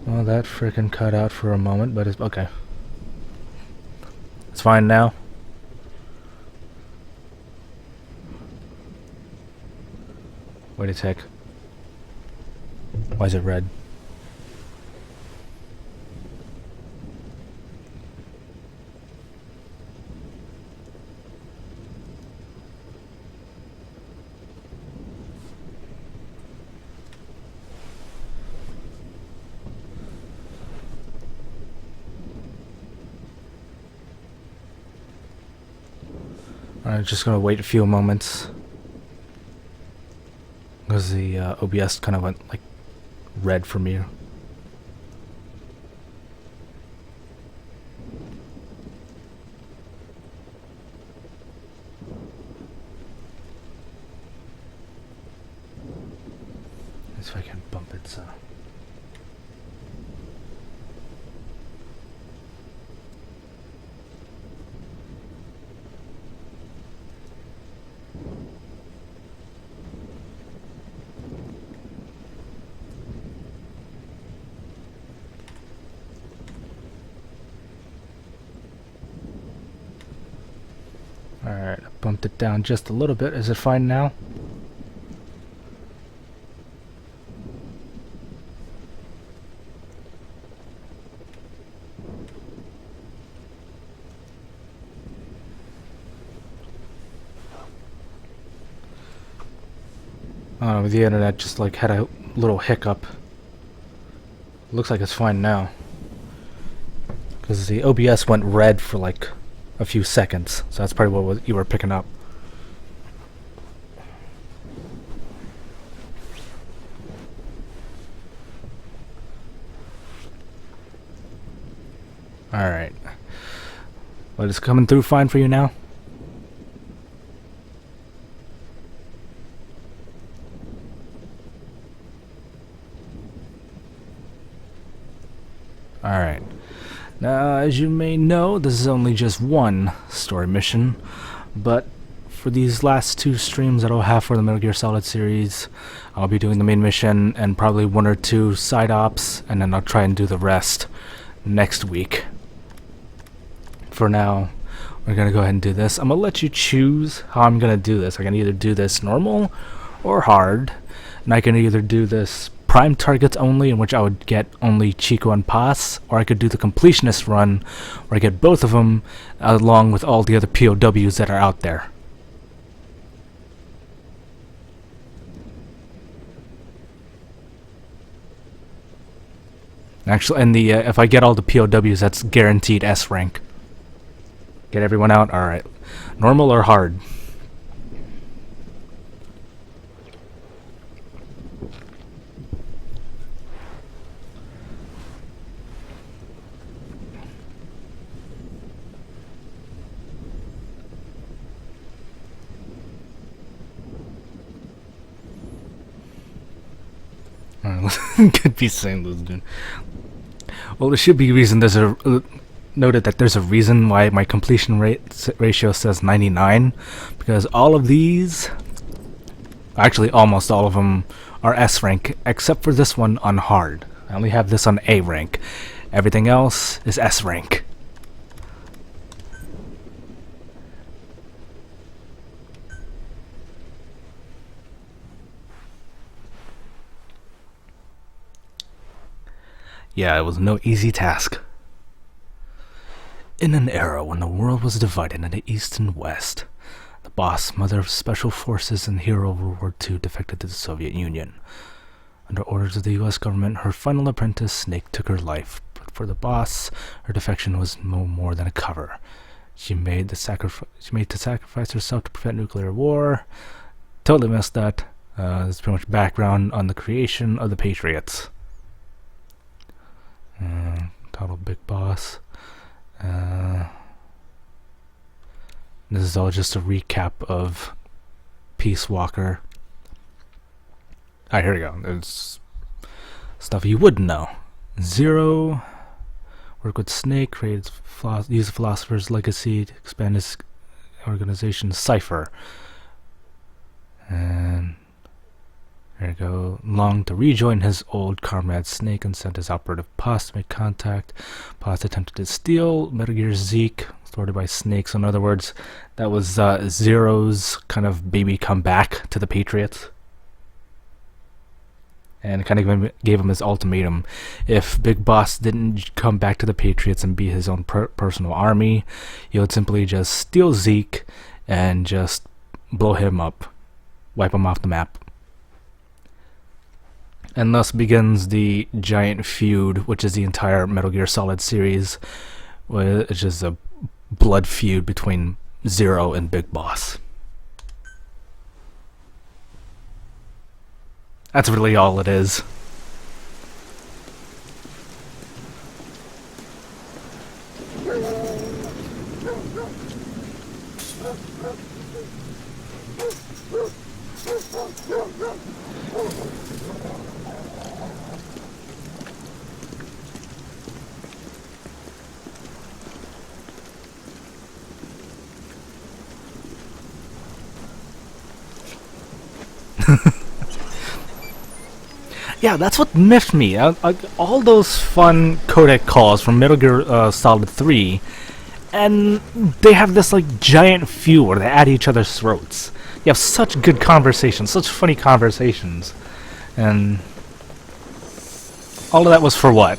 Well, that frickin' cut out for a moment, but it's okay. It's fine now. Wait a sec. Why is it red? I'm just gonna wait a few moments because the OBS kind of went like red for me. Let's see if I can bump it so. Alright, I bumped it down just a little bit. Is it fine now? The internet just like had a little hiccup. Looks like it's fine now. Because the OBS went red for like a few seconds, so that's probably what you were picking up. Alright. But it's coming through fine for you now? Alright. Now, as you may know, this is only just one story mission, but for these last two streams that I'll have for the Metal Gear Solid series, I'll be doing the main mission and probably one or two side ops, and then I'll try and do the rest next week. For now, we're gonna go ahead and do this. I'm gonna let you choose how I'm gonna do this. I can either do this normal or hard, and I can either do this prime targets only, in which I would get only Chico and Paz, or I could do the completionist run, where I get both of them along with all the other POWs that are out there. Actually, and the if I get all the POWs, that's guaranteed S rank. Get everyone out? Alright. Normal or hard? Could be saying those, dude. Well, there should be a reason. There's a noted that there's a reason why my completion ratio says 99, because all of these, actually almost all of them, are S rank, except for this one on hard. I only have this on A rank. Everything else is S rank. Yeah, it was no easy task. In an era when the world was divided into East and West, the boss, mother of special forces and hero of World War II, defected to the Soviet Union. Under orders of the U.S. government, her final apprentice, Snake, took her life. But for the boss, her defection was no more than a cover. She made to sacrifice herself to prevent nuclear war. Totally missed that. There's pretty much background on the creation of the Patriots. Total big boss. This is all just a recap of Peace Walker. Alright, here we go. There's stuff you wouldn't know. Zero. Work with Snake. Use the Philosopher's Legacy to expand his organization. Cypher. And Ergo longed to rejoin his old comrade Snake and sent his operative Paz to make contact. Paz attempted to steal Metal Gear Zeke, thwarted by Snake. So in other words, that was Zero's kind of baby comeback to the Patriots. And kind of gave him his ultimatum. If Big Boss didn't come back to the Patriots and be his own personal army, he would simply just steal Zeke and just blow him up, wipe him off the map. And thus begins the giant feud, which is the entire Metal Gear Solid series, which is a blood feud between Zero and Big Boss. That's really all it is. Yeah, that's what miffed me. All those fun codec calls from Metal Gear Solid 3, and they have this like giant feud where they at each other's throats. You have such good conversations, such funny conversations, and all of that was for what?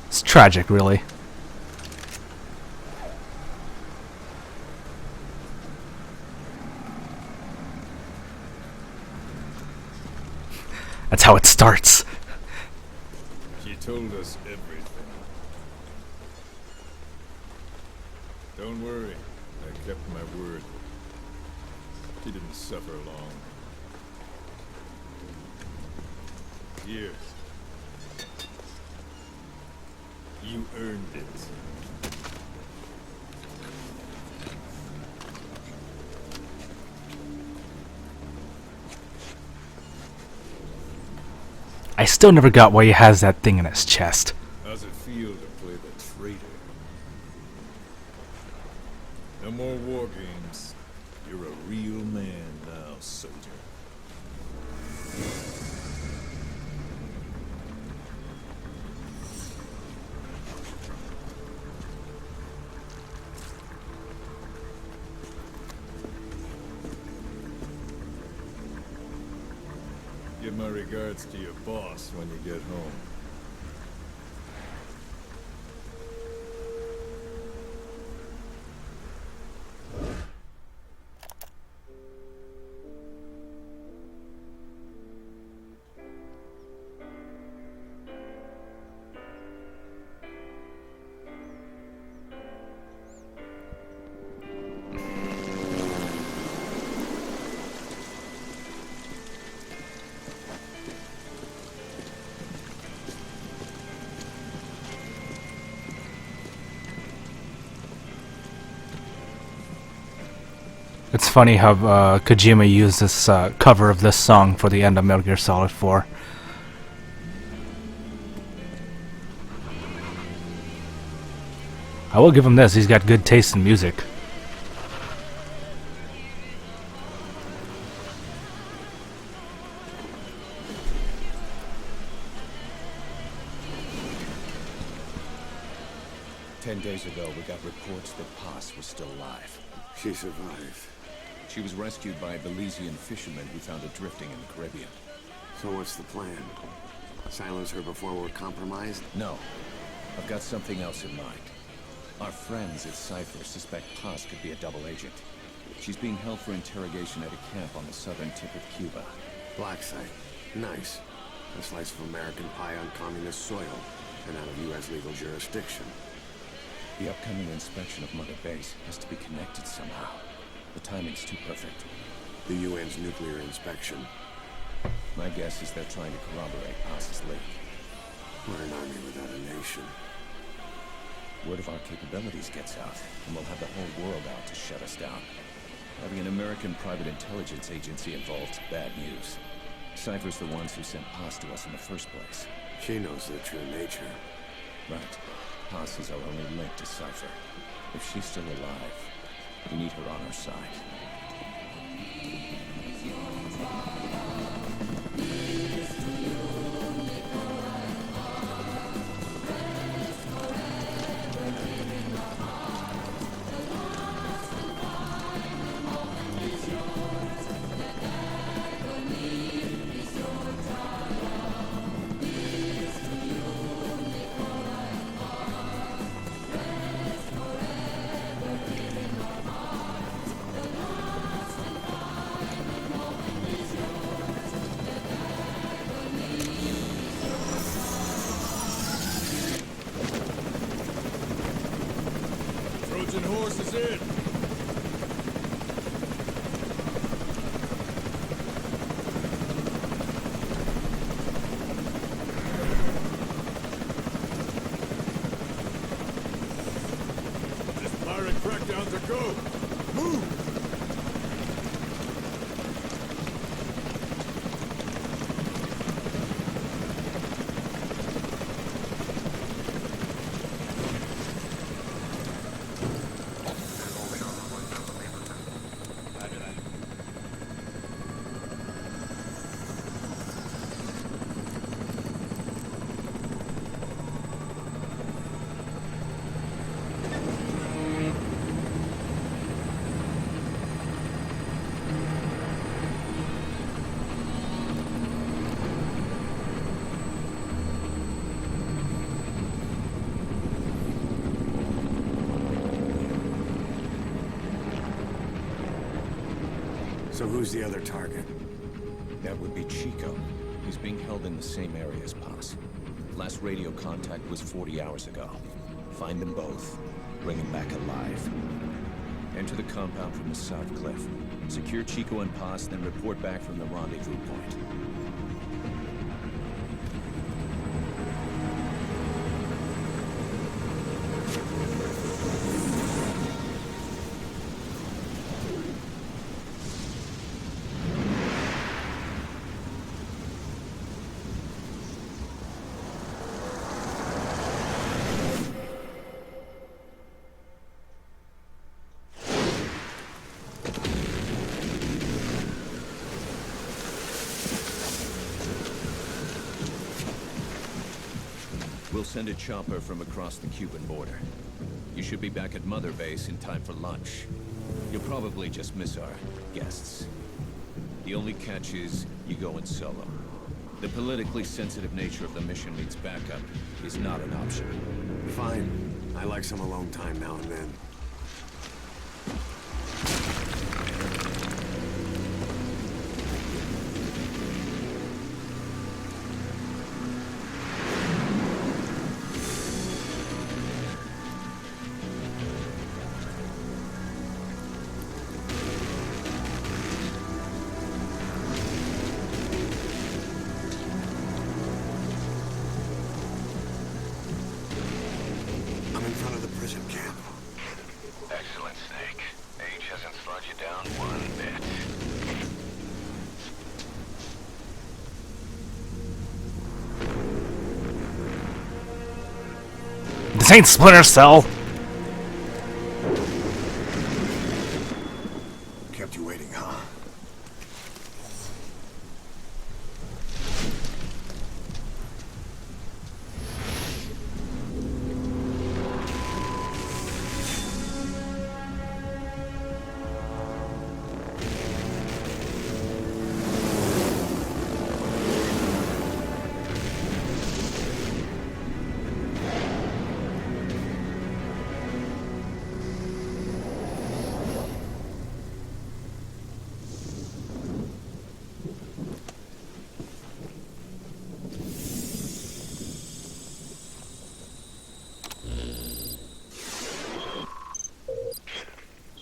It's tragic, really. That's how it starts. She told us everything. Don't worry, I kept my word. She didn't suffer long. Here. You earned it. I still never got why he has that thing in his chest. How's it feel to play the traitor? No more war games. You're a real man now, soldier. Give my regards to your boss when you get home. It's funny how Kojima used this cover of this song for the end of Metal Gear Solid 4. I will give him this, he's got good taste in music. Ten days ago, we got reports that Paz was still alive. She survived. She was rescued by a Belizean fisherman who found her drifting in the Caribbean. So what's the plan? Silence her before we're compromised? No. I've got something else in mind. Our friends at Cypher suspect Paz could be a double agent. She's being held for interrogation at a camp on the southern tip of Cuba. Black site. Nice. A slice of American pie on communist soil, and out of U.S. legal jurisdiction. The upcoming inspection of Mother Base has to be connected somehow. The timing's too perfect. The UN's nuclear inspection. My guess is they're trying to corroborate Paz's leak. We're an army without a nation. Word of our capabilities gets out, and we'll have the whole world out to shut us down. Having an American private intelligence agency involved's bad news. Cypher's the ones who sent Paz to us in the first place. She knows their true nature. Right. Paz is our only link to Cypher. If she's still alive, we need her on our side. Trojan horse is in. This pirate crackdown's a go. Move! So who's the other target? That would be Chico. He's being held in the same area as Paz. Last radio contact was 40 hours ago. Find them both. Bring them back alive. Enter the compound from the south cliff. Secure Chico and Paz, then report back from the rendezvous point. We'll send a chopper from across the Cuban border. You should be back at Mother Base in time for lunch. You'll probably just miss our guests. The only catch is you go in solo. The politically sensitive nature of the mission needs backup is not an option. Fine. I like some alone time now and then. I'm in front of the prison camp. Excellent, Snake. Age hasn't slowed you down one bit. This ain't Splinter Cell. Kept you waiting, huh?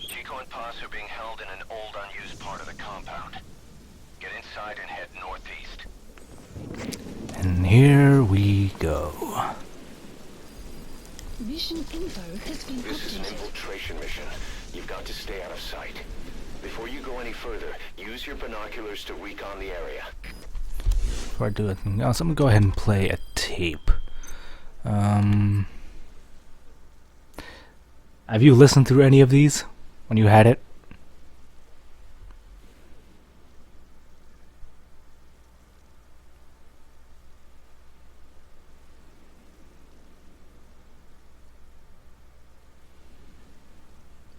Chico and Paz are being held in an old, unused part of the compound. Get inside and head northeast. And here we go. Mission info has been This is an updated. infiltration mission. You've got to stay out of sight. Before you go any further, use your binoculars to recon the area. Before I do anything else, I'm gonna go ahead and play a tape. Have you listened through any of these when you had it?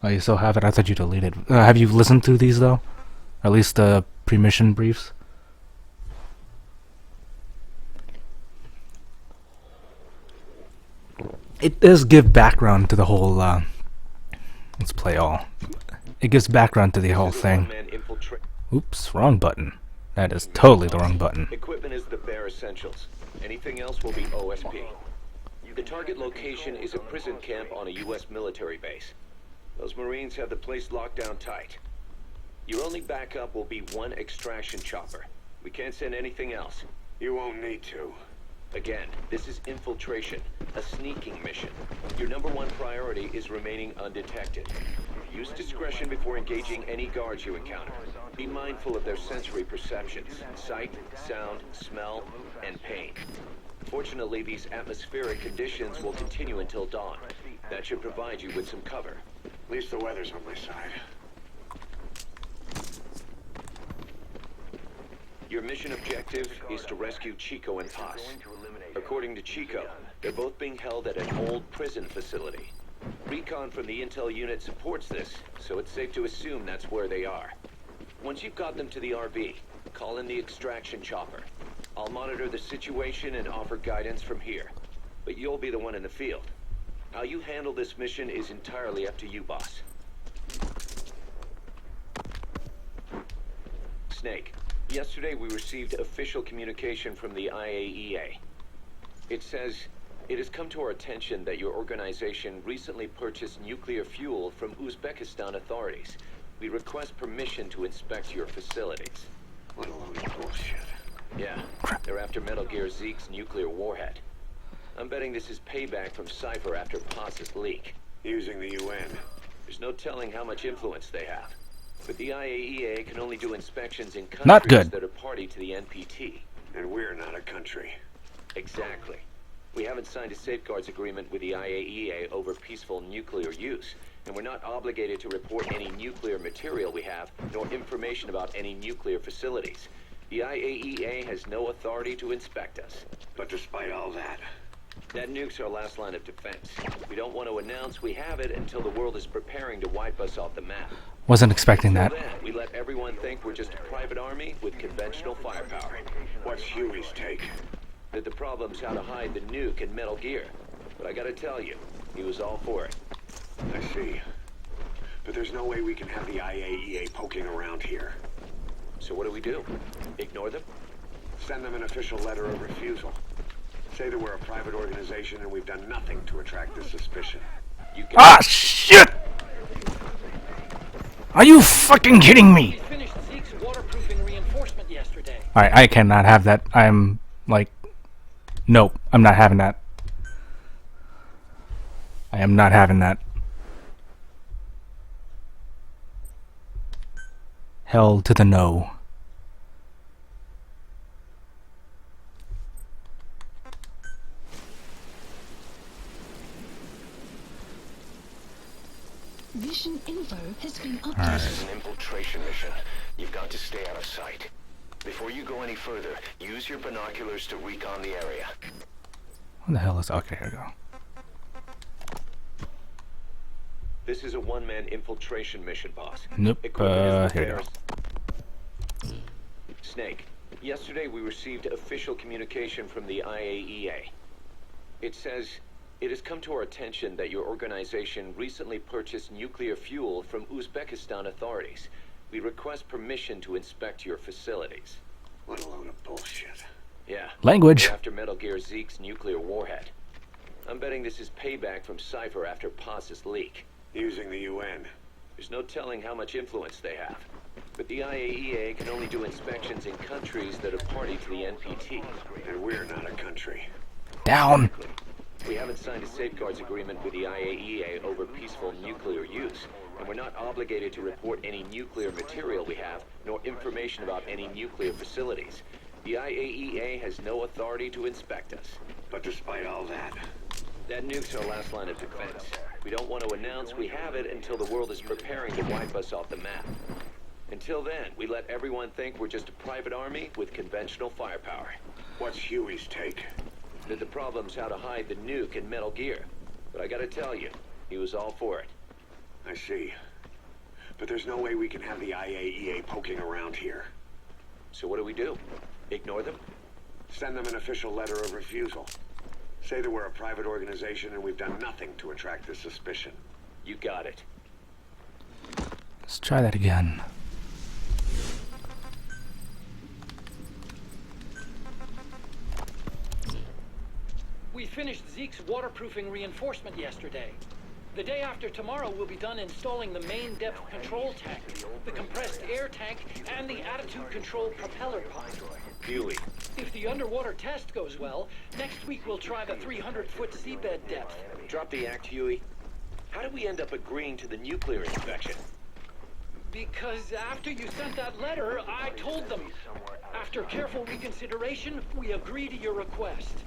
Oh, you still have it? I thought you deleted. Have you listened through these though? At least the pre-mission briefs? It does give background to the whole, let's play all. It gives background to the whole thing. Oops, wrong button. That is totally the wrong button. Equipment is the bare essentials. Anything else will be OSP. The target location is a prison camp on a U.S. military base. Those Marines have the place locked down tight. Your only backup will be one extraction chopper. We can't send anything else. You won't need to. Again, this is infiltration, a sneaking mission. Your #1 priority is remaining undetected. Use discretion before engaging any guards you encounter. Be mindful of their sensory perceptions, sight, sound, smell, and pain. Fortunately, these atmospheric conditions will continue until dawn. That should provide you with some cover. At least the weather's on my side. Your mission objective is to rescue Chico and Paz. According to Chico, they're both being held at an old prison facility. Recon from the intel unit supports this, so it's safe to assume that's where they are. Once you've got them to the RV, call in the extraction chopper. I'll monitor the situation and offer guidance from here, but you'll be the one in the field. How you handle this mission is entirely up to you, boss. Snake, yesterday we received official communication from the IAEA. It says, it has come to our attention that your organization recently purchased nuclear fuel from Uzbekistan authorities. We request permission to inspect your facilities. What a load of bullshit. Yeah, they're after Metal Gear Zeke's nuclear warhead. I'm betting this is payback from Cypher after Paz's leak. Using the UN. There's no telling how much influence they have. But the IAEA can only do inspections in Not countries good. that are party to the NPT. And we're not a country. Exactly. We haven't signed a safeguards agreement with the IAEA over peaceful nuclear use, and we're not obligated to report any nuclear material we have, nor information about any nuclear facilities. The IAEA has no authority to inspect us. But despite all that, That nuke's our last line of defense. We don't want to announce we have it until the world is preparing to wipe us off the map. Wasn't expecting that. Till then, we let everyone think we're just a private army with conventional firepower. what's Huey's take? That the problem's how to hide the nuke in Metal Gear. But I gotta tell you, he was all for it. I see. But there's no way we can have the IAEA poking around here. So what do? Ignore them? Send them an official letter of refusal. Say that we're a private organization and we've done nothing to attract this suspicion. You can Ah, shit! Are you fucking kidding me? We finished Zeke's waterproofing reinforcement yesterday. Alright, I cannot have that. I'm like, nope, I'm not having that. I am not having that. Hell to the no. Vision info has been updated. This is an infiltration mission. You've got to stay out of sight. Before you go any further, use your binoculars to recon the area. What the hell is... Okay, here we go. This is a one-man infiltration mission, boss. Nope, Equipment is the here you go. barest- Snake, yesterday we received official communication from the IAEA. It says, it has come to our attention that your organization recently purchased nuclear fuel from Uzbekistan authorities. We request permission to inspect your facilities. What a load of bullshit. Yeah. Language. After Metal Gear Zeke's nuclear warhead. I'm betting this is payback from Cypher after Paz's leak. Using the UN. There's no telling how much influence they have. But the IAEA can only do inspections in countries that are party to the NPT. And we're not a country. Down. We haven't signed a safeguards agreement with the IAEA over peaceful nuclear use, and we're not obligated to report any nuclear material we have, nor information about any nuclear facilities. The IAEA has no authority to inspect us. But despite all that, That nuke's our last line of defense. We don't want to announce we have it until the world is preparing to wipe us off the map. Until then, we let everyone think we're just a private army with conventional firepower. what's Huey's take? That the problem's how to hide the nuke in Metal Gear. But I gotta tell you, he was all for it. I see. But there's no way we can have the IAEA poking around here. So what do? Ignore them? Send them an official letter of refusal. Say that we're a private organization and we've done nothing to attract their suspicion. You got it. Let's try that again. We finished Zeke's waterproofing reinforcement yesterday. The day after tomorrow, we'll be done installing the main depth control tank, the compressed air tank, and the attitude control propeller pod. Huey. If the underwater test goes well, next week we'll try the 300-foot seabed depth. Drop the act, Huey. How did we end up agreeing to the nuclear inspection? Because after you sent that letter, I told them. After careful reconsideration, we agree to your request.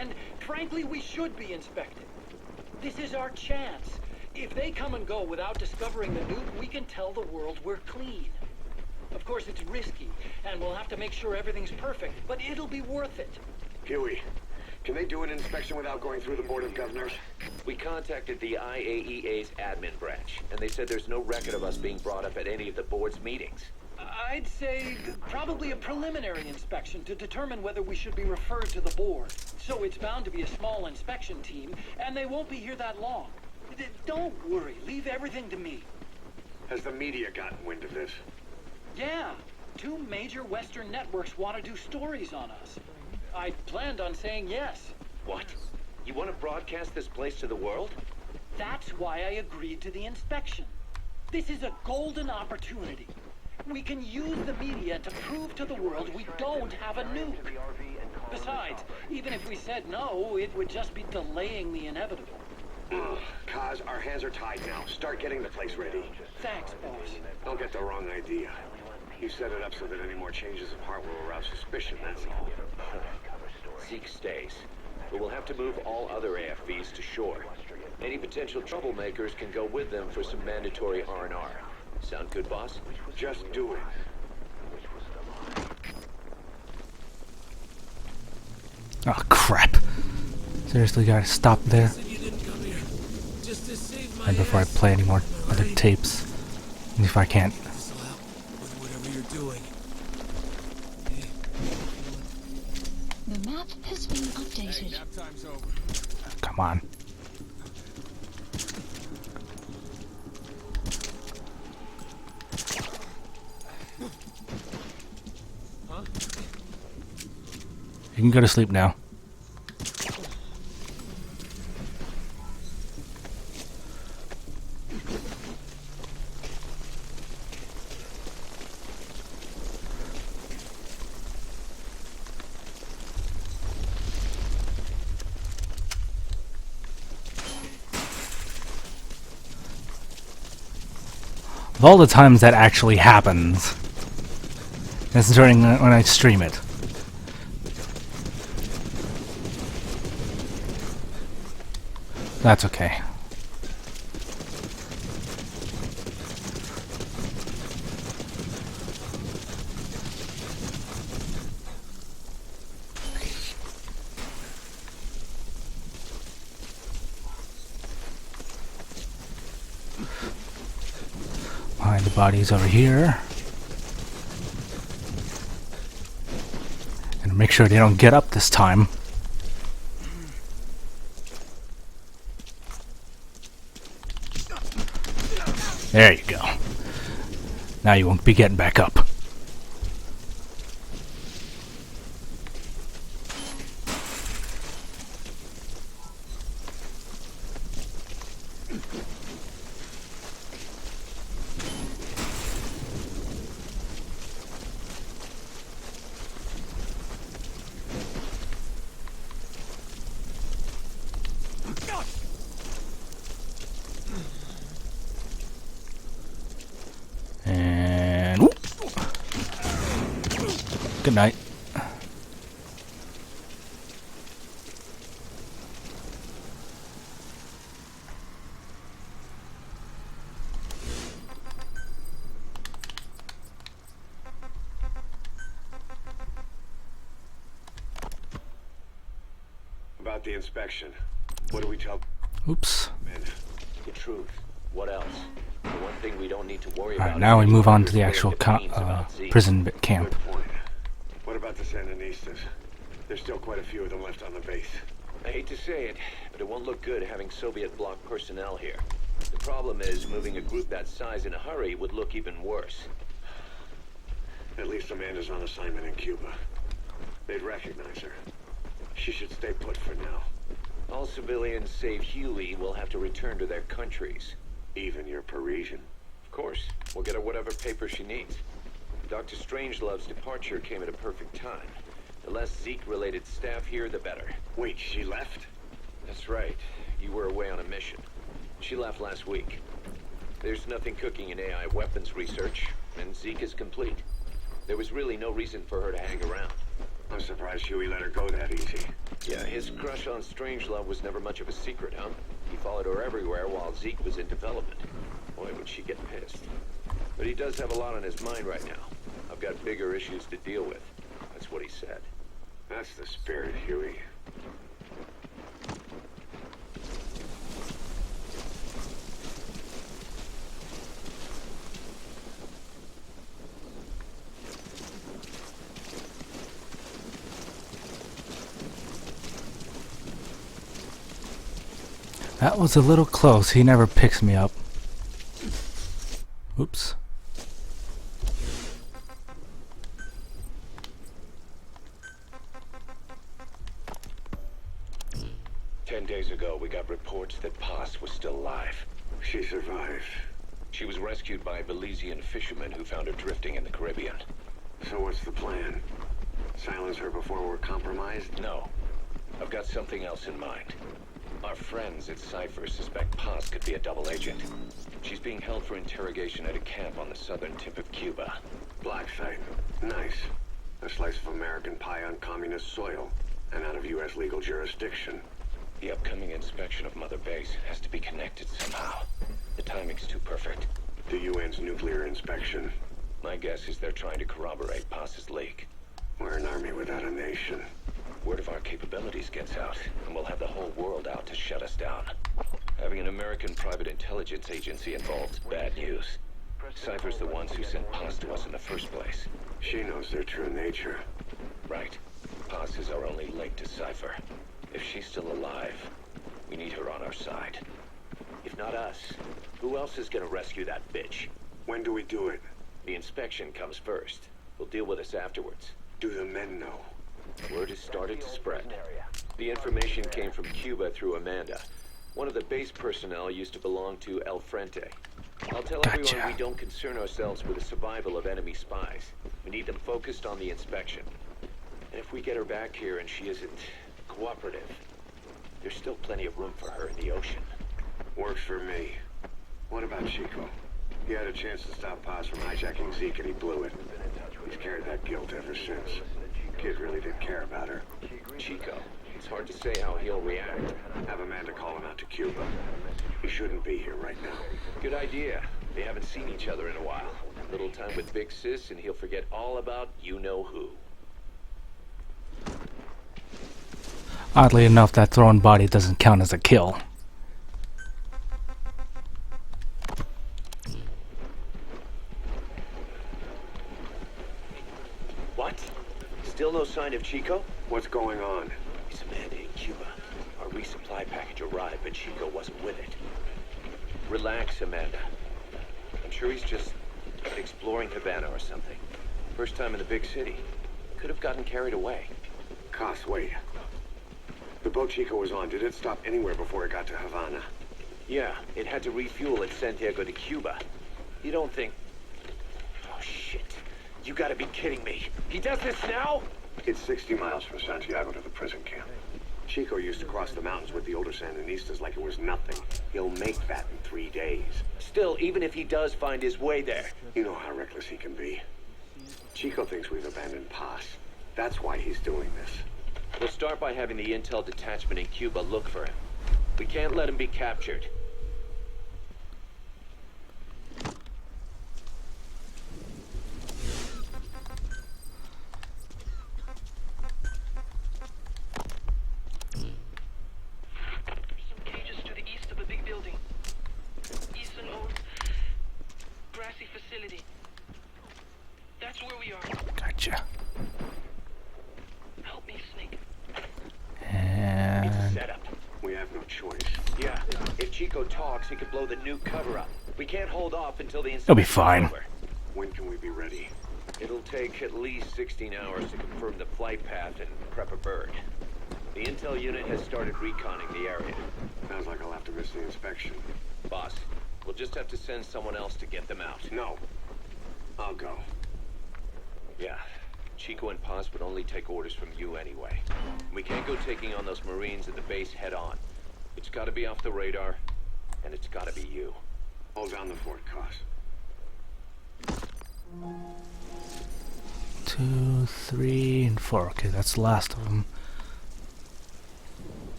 And frankly, we should be inspected. This is our chance. If they come and go without discovering the nuke, we can tell the world we're clean. Of course, it's risky, and we'll have to make sure everything's perfect, but it'll be worth it. Huey, can they do an inspection without going through the Board of Governors? We contacted the IAEA's admin branch, and they said there's no record of us being brought up at any of the board's meetings. I'd say probably a preliminary inspection to determine whether we should be referred to the board. So it's bound to be a small inspection team, and they won't be here that long. Don't worry, leave everything to me. Has the media gotten wind of this? Yeah, 2 major Western networks want to do stories on us. I planned on saying yes. What? You want to broadcast this place to the world? That's why I agreed to the inspection. This is a golden opportunity. We can use the media to prove to the world we don't have a nuke. Besides, even if we said no, it would just be delaying the inevitable. Kaz, our hands are tied now. Start getting the place ready. Thanks, boss. Don't get the wrong idea. You set it up so that any more changes of heart will arouse suspicion, that's all. Zeke stays. But we'll have to move all other AFVs to shore. Any potential troublemakers can go with them for some mandatory R&R. Sound good, boss? Just do it. Oh crap. Seriously, gotta stop there. And before I play any more other tapes. If I can't. The map has been updated. Come on. You can go to sleep now. Of all the times that actually happens, it's during when I stream it. That's okay. Behind the bodies over here. And make sure they don't get up this time. There you go. Now you won't be getting back up. And whoop. Good night. about the inspection? What do we tell Oops. men? The truth. What else? The one thing we don't need to worry Alright, about. now we is move on to the spreading actual the memes about Zeke. prison camp. Good point. What about the Sandinistas? There's still quite a few of them left on the base. I hate to say it, but it won't look good having Soviet bloc personnel here. The problem is, moving a group that size in a hurry would look even worse. At least Amanda's on assignment in Cuba. They'd recognize her. She should stay put for now. All civilians save Huey will have to return to their countries. Even your Parisian. Of course, we'll get her whatever paper she needs. Dr. Strangelove's departure came at a perfect time. The less Zeke-related staff here, the better. Wait, she left? That's right. You were away on a mission. She left last week. There's nothing cooking in AI weapons research, and Zeke is complete. There was really no reason for her to hang around. I'm surprised Huey let her go that easy. Yeah, his crush on Strangelove was never much of a secret, huh? He followed her everywhere while Zeke was in development. Boy, would she get pissed. But he does have a lot on his mind right now. I've got bigger issues to deal with. That's what he said. That's the spirit, Huey. That was a little close. He never picks me up. Oops. Days ago, we got reports that Paz was still alive. She survived. She was rescued by Belizean fishermen who found her drifting in the Caribbean. So what's the plan? Silence her before we're compromised? No. I've got something else in mind. Our friends at Cypher suspect Paz could be a double agent. She's being held for interrogation at a camp on the southern tip of Cuba. Black site. Nice. A slice of American pie on communist soil, and out of U.S. legal jurisdiction. The upcoming inspection of Mother Base has to be connected somehow. The timing's too perfect. The UN's nuclear inspection. My guess is they're trying to corroborate Paz's leak. We're an army without a nation. Word of our capabilities gets out, and we'll have the whole world out to shut us down. Having an American private intelligence agency involved is bad news. Cypher's the ones who sent Paz to us in the first place. She knows their true nature. Right. Paz is our only link to Cypher. If she's still alive, we need her on our side. If not us, who else is gonna rescue that bitch? When do we do it? The inspection comes first. We'll deal with us afterwards. Do the men know? Word has started to spread. The information came from Cuba through Amanda. One of the base personnel used to belong to El Frente. I'll tell everyone we don't concern ourselves with the survival of enemy spies. We need them focused on the inspection. And if we get her back here and she isn't cooperative, there's still plenty of room for her in the ocean. Works for me. What about Chico? He had a chance to stop Paz from hijacking Zeke and he blew it. He's carried that guilt ever since. Kid really did care about her. Chico, it's hard to say how he'll react. Have Amanda call him out to Cuba. He shouldn't be here right now. Good idea. They haven't seen each other in a while. Little time with Big Sis and he'll forget all about you-know-who. Oddly enough, that thrown body doesn't count as a kill. What? Still no sign of Chico? What's going on? It's Amanda in Cuba. Our resupply package arrived, but Chico wasn't with it. Relax, Amanda. I'm sure he's just exploring Havana or something. First time in the big city. Could have gotten carried away. Cos, wait. The boat Chico was on, did it stop anywhere before it got to Havana? Yeah, it had to refuel at Santiago de Cuba. You don't think... Oh, shit. You gotta be kidding me. He does this now? It's 60 miles from Santiago to the prison camp. Chico used to cross the mountains with the older Sandinistas like it was nothing. He'll make that in 3 days. Still, even if he does find his way there... You know how reckless he can be. Chico thinks we've abandoned Paz. That's why he's doing this. We'll start by having the intel detachment in Cuba look for him. We can't let him be captured. facility. That's where we are. Gotcha. Help me, Snake. And Set up. We have no choice. Yeah. If Chico talks, he could blow the nuke cover up. We can't hold off until the It'll be inspection's fine. over. When can we be ready? It'll take at least 16 hours to confirm the flight path and prep a bird. The intel unit has started reconning the area. Sounds like I'll have to miss the inspection. Boss, we'll just have to send someone else to get them out. No. I'll go. Yeah. Chico and Paz would only take orders from you anyway. We can't go taking on those Marines at the base head on. It's gotta be off the radar, and it's gotta be you. Hold down the fort, Cos. 2, 3, and 4. Okay, that's the last of them.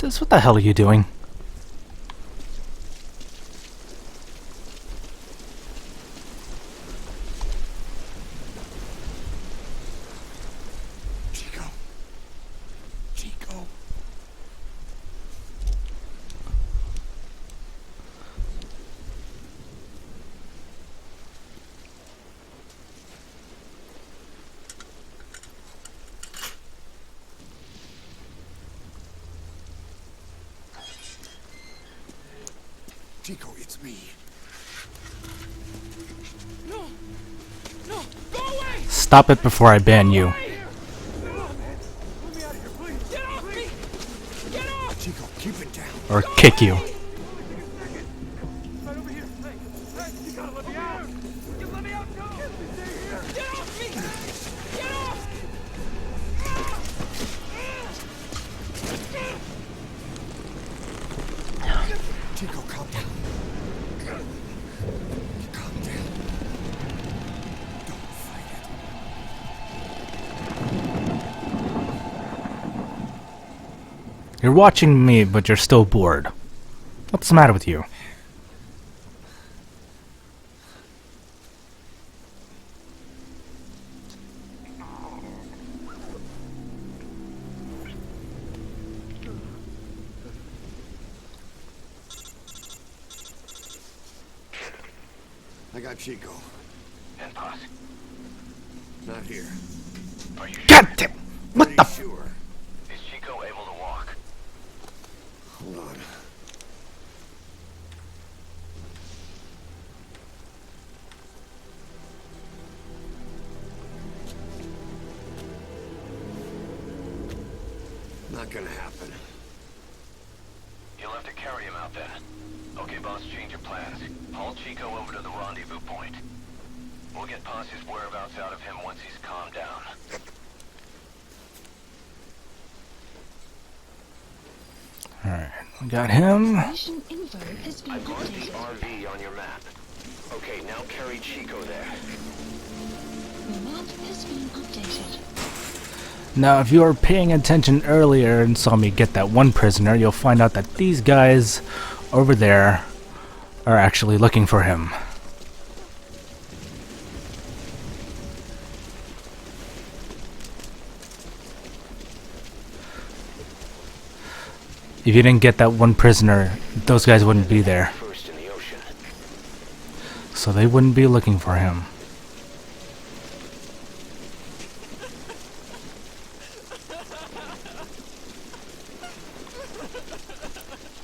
What the hell are you doing? Chico. Chico. Chico, it's me. No! No! Go away! Stop it before I ban you. Get off me! Get off! Chico, keep it down. Or kick you. Right over here. Hey, you gotta let me out! You let me out, go! Get off me! Get off! Chico, calm down. Calm down. Don't fight it. You're watching me, but you're still bored. What's the matter with you? I got Chico. And Paz, Not here. are you sure? God damn! What Pretty the? sure. Is Chico able to walk? Hold on. Not gonna happen. You'll have to carry him out then. Okay, boss, change your plans. Haul Chico over to the rendezvous point. We'll get Paz's whereabouts out of him once he's calmed down. Alright, we got him. Mission info has been I've marked the updated. RV on your map. Okay, now carry Chico there. The map has been updated. Now, if you were paying attention earlier and saw me get that one prisoner, you'll find out that these guys over there are actually looking for him. If you didn't get that one prisoner, those guys wouldn't be there. First in the ocean. So they wouldn't be looking for him.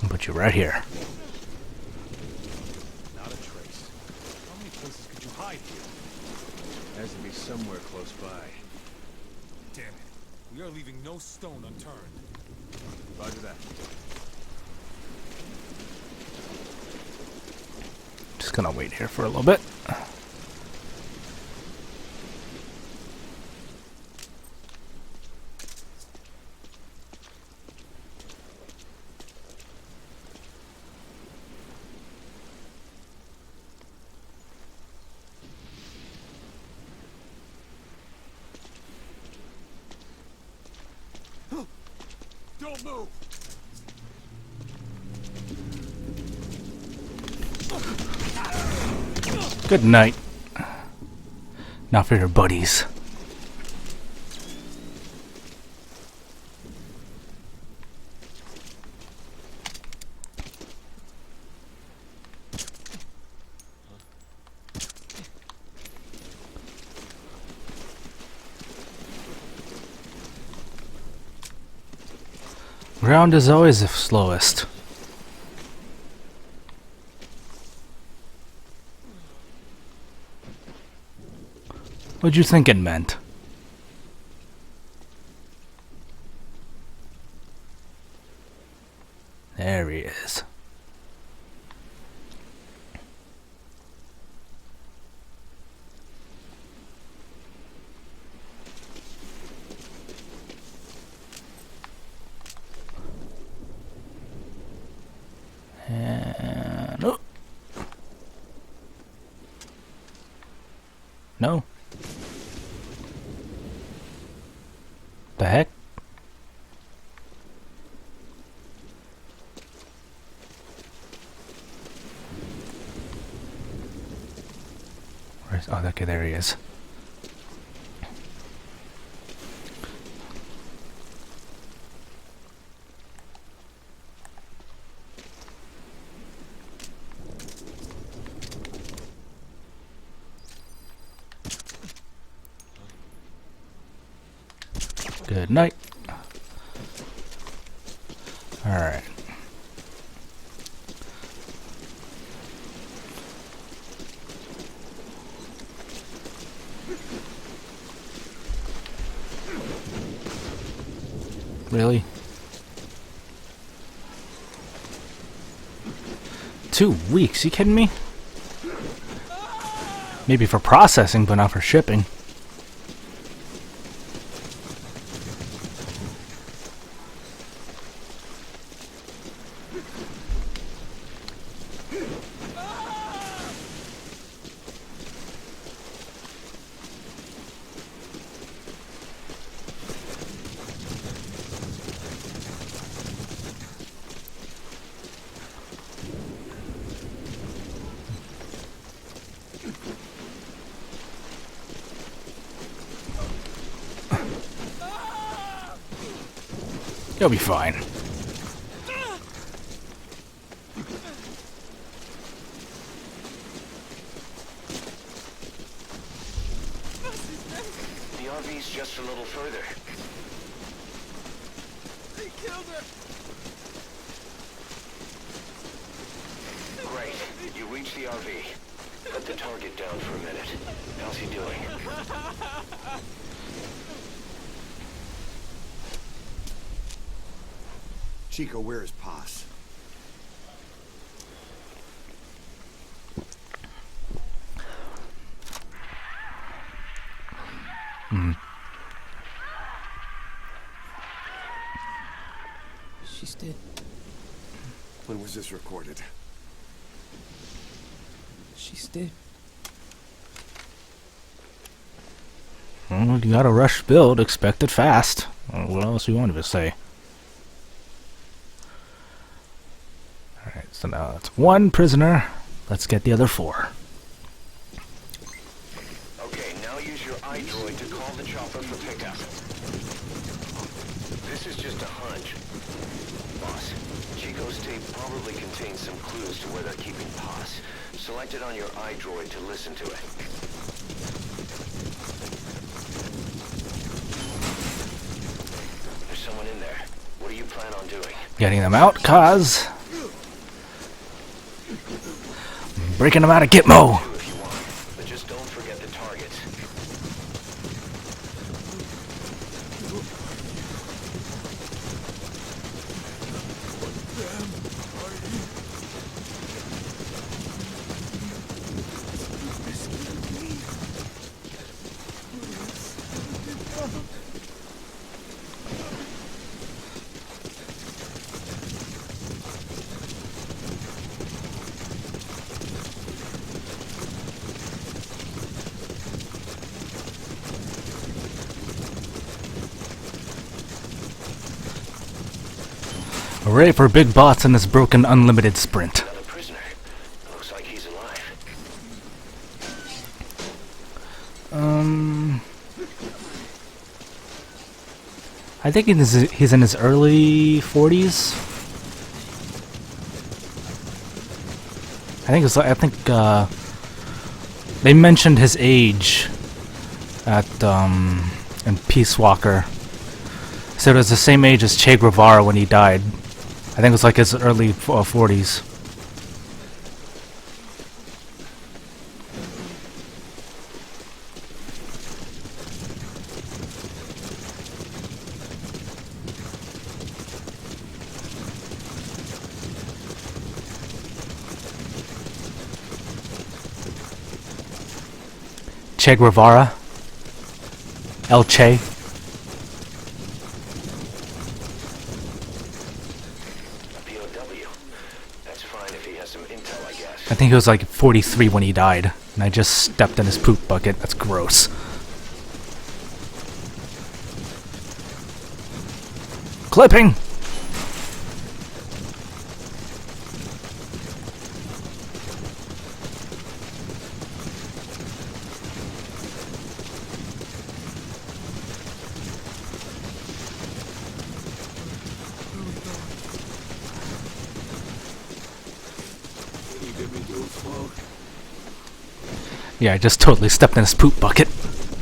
I'll put you right here. Not a trace. How many places could you hide here? Has to be somewhere close by. Damn it. We are leaving no stone unturned. Roger that. Just gonna wait here for a little bit. Don't move! Good night. Now for your buddies. Ground is always the slowest. What'd you think it meant? There he is. And oh. No. The heck? Where's, oh, okay, there he is. Good night. All right. Really? 2 weeks? You kidding me? Maybe for processing, but not for shipping. You'll be fine. The RV's just a little further. They killed her. Great. You reached the RV. Put the target down for a minute. How's he doing? Chico, where is Paz? She's dead. When was this recorded? She's dead. Well, you got a rush build, expect it fast. What else you wanted to say? Alright, so now that's 1 prisoner. Let's get the other 4. Okay, now use your iDroid to call the chopper for pickup. This is just a hunch. Boss, Chico's tape probably contains some clues to where they're keeping Paz. Select it on your iDroid to listen to it. There's someone in there. What do you plan on doing? Getting them out, cause breaking them out of Gitmo. If you want, but just don't forget the targets. Hooray for big bots in this broken unlimited sprint. Another prisoner. Looks like he's alive. I think he's in his early 40s. I think they mentioned his age at in Peace Walker. So it was the same age as Che Guevara when he died. I think it was like his early 40s. Che Guevara. El Che. POW. That's fine if he has some intel, I guess. I think he was like 43 when he died, and I just stepped in his poop bucket. That's gross. Clipping! Yeah, I just totally stepped in his poop bucket.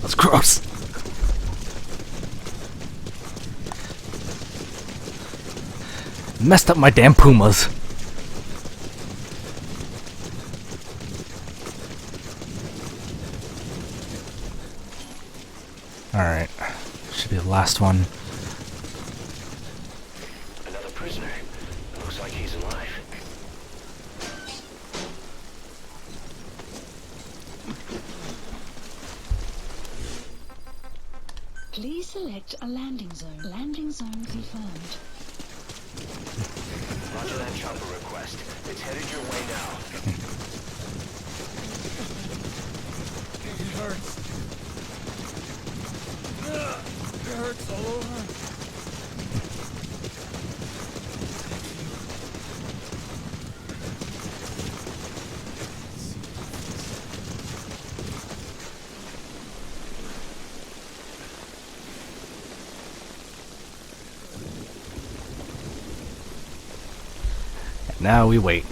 That's gross. Messed up my damn Pumas. Alright. Should be the last one. Another prisoner. Looks like he's alive. Please select a landing zone. Landing zone confirmed. Roger that chopper request. It's headed your way now. It hurts. It hurts all over. Now we wait.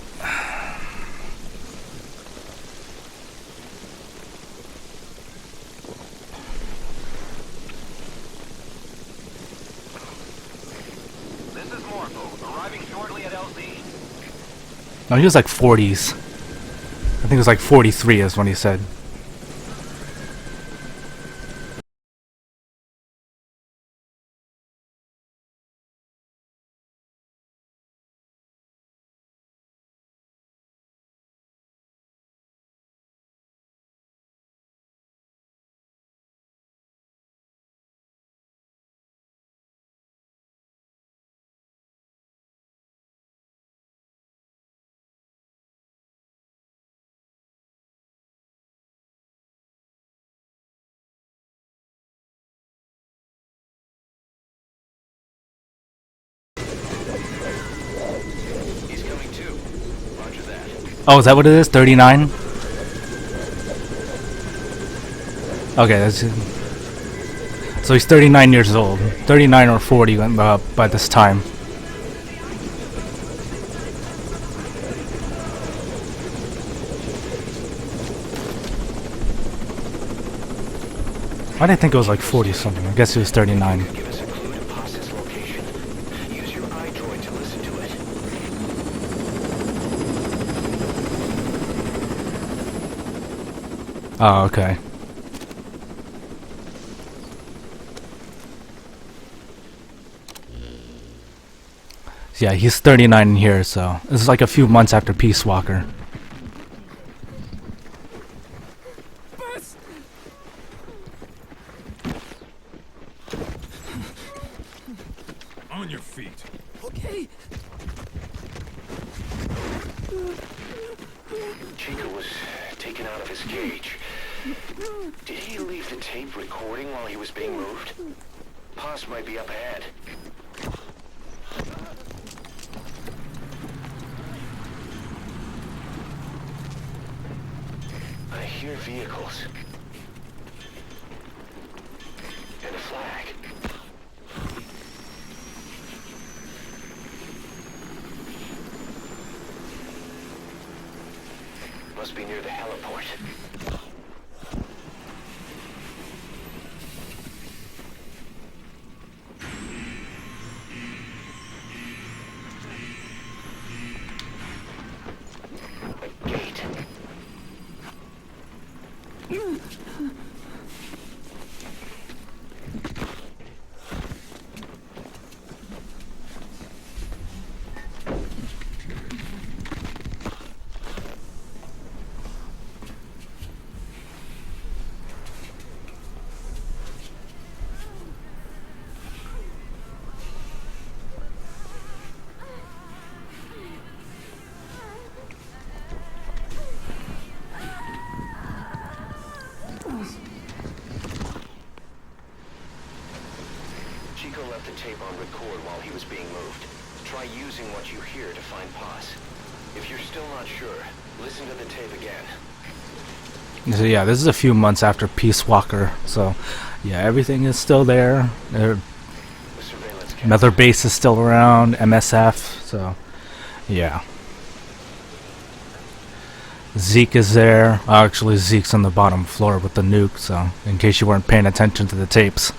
This is Morpho, arriving shortly at LZ. No, he was like 40s. I think it was like 43 is when he said. He's coming too. Roger that. Oh, is that what it is? 39? Okay, that's it. So he's 39 years old. 39 or 40 by this time. Why did I think it was like 40 something? I guess it was 39. Give us a clue to Pass's location. Use your iDroid to listen to it. Oh, okay. So yeah, he's 39 in here, so this is like a few months after Peace Walker. On your feet. Okay. Chico was taken out of his cage. Did he leave the tape recording while he was being moved? Pass might be up ahead. I hear vehicles. And a flag. Must be near the heliport. Chico left the tape on record while he was being moved. Try using what you hear to find Paz. If you're still not sure, listen to the tape again. So yeah, this is a few months after Peace Walker, so yeah, everything is still there. Mother Base is still around, MSF, so yeah. Zeke is there. Actually, Zeke's on the bottom floor with the nuke, so in case you weren't paying attention to the tapes.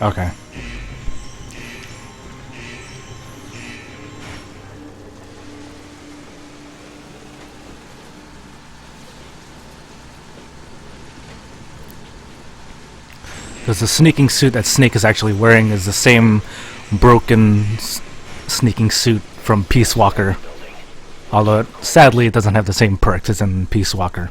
Okay. Because the sneaking suit that Snake is actually wearing is the same broken sneaking suit from Peace Walker. Although, sadly, it doesn't have the same perks as in Peace Walker.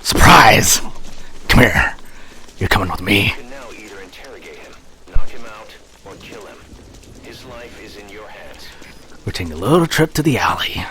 Surprise! Come here. You're coming with me. You can now either interrogate him, knock him out, or kill him. His life is in your hands. We're taking a little trip to the alley.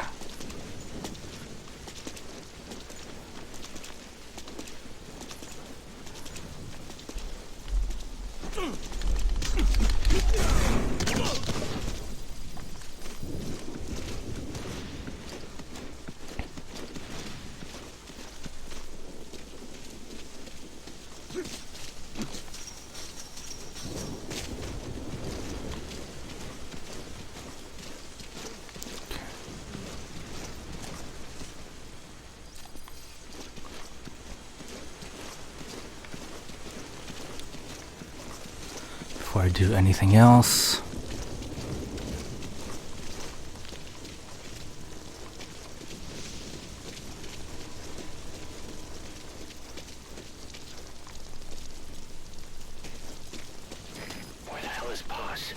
Before I do anything else, Where the hell is Paz?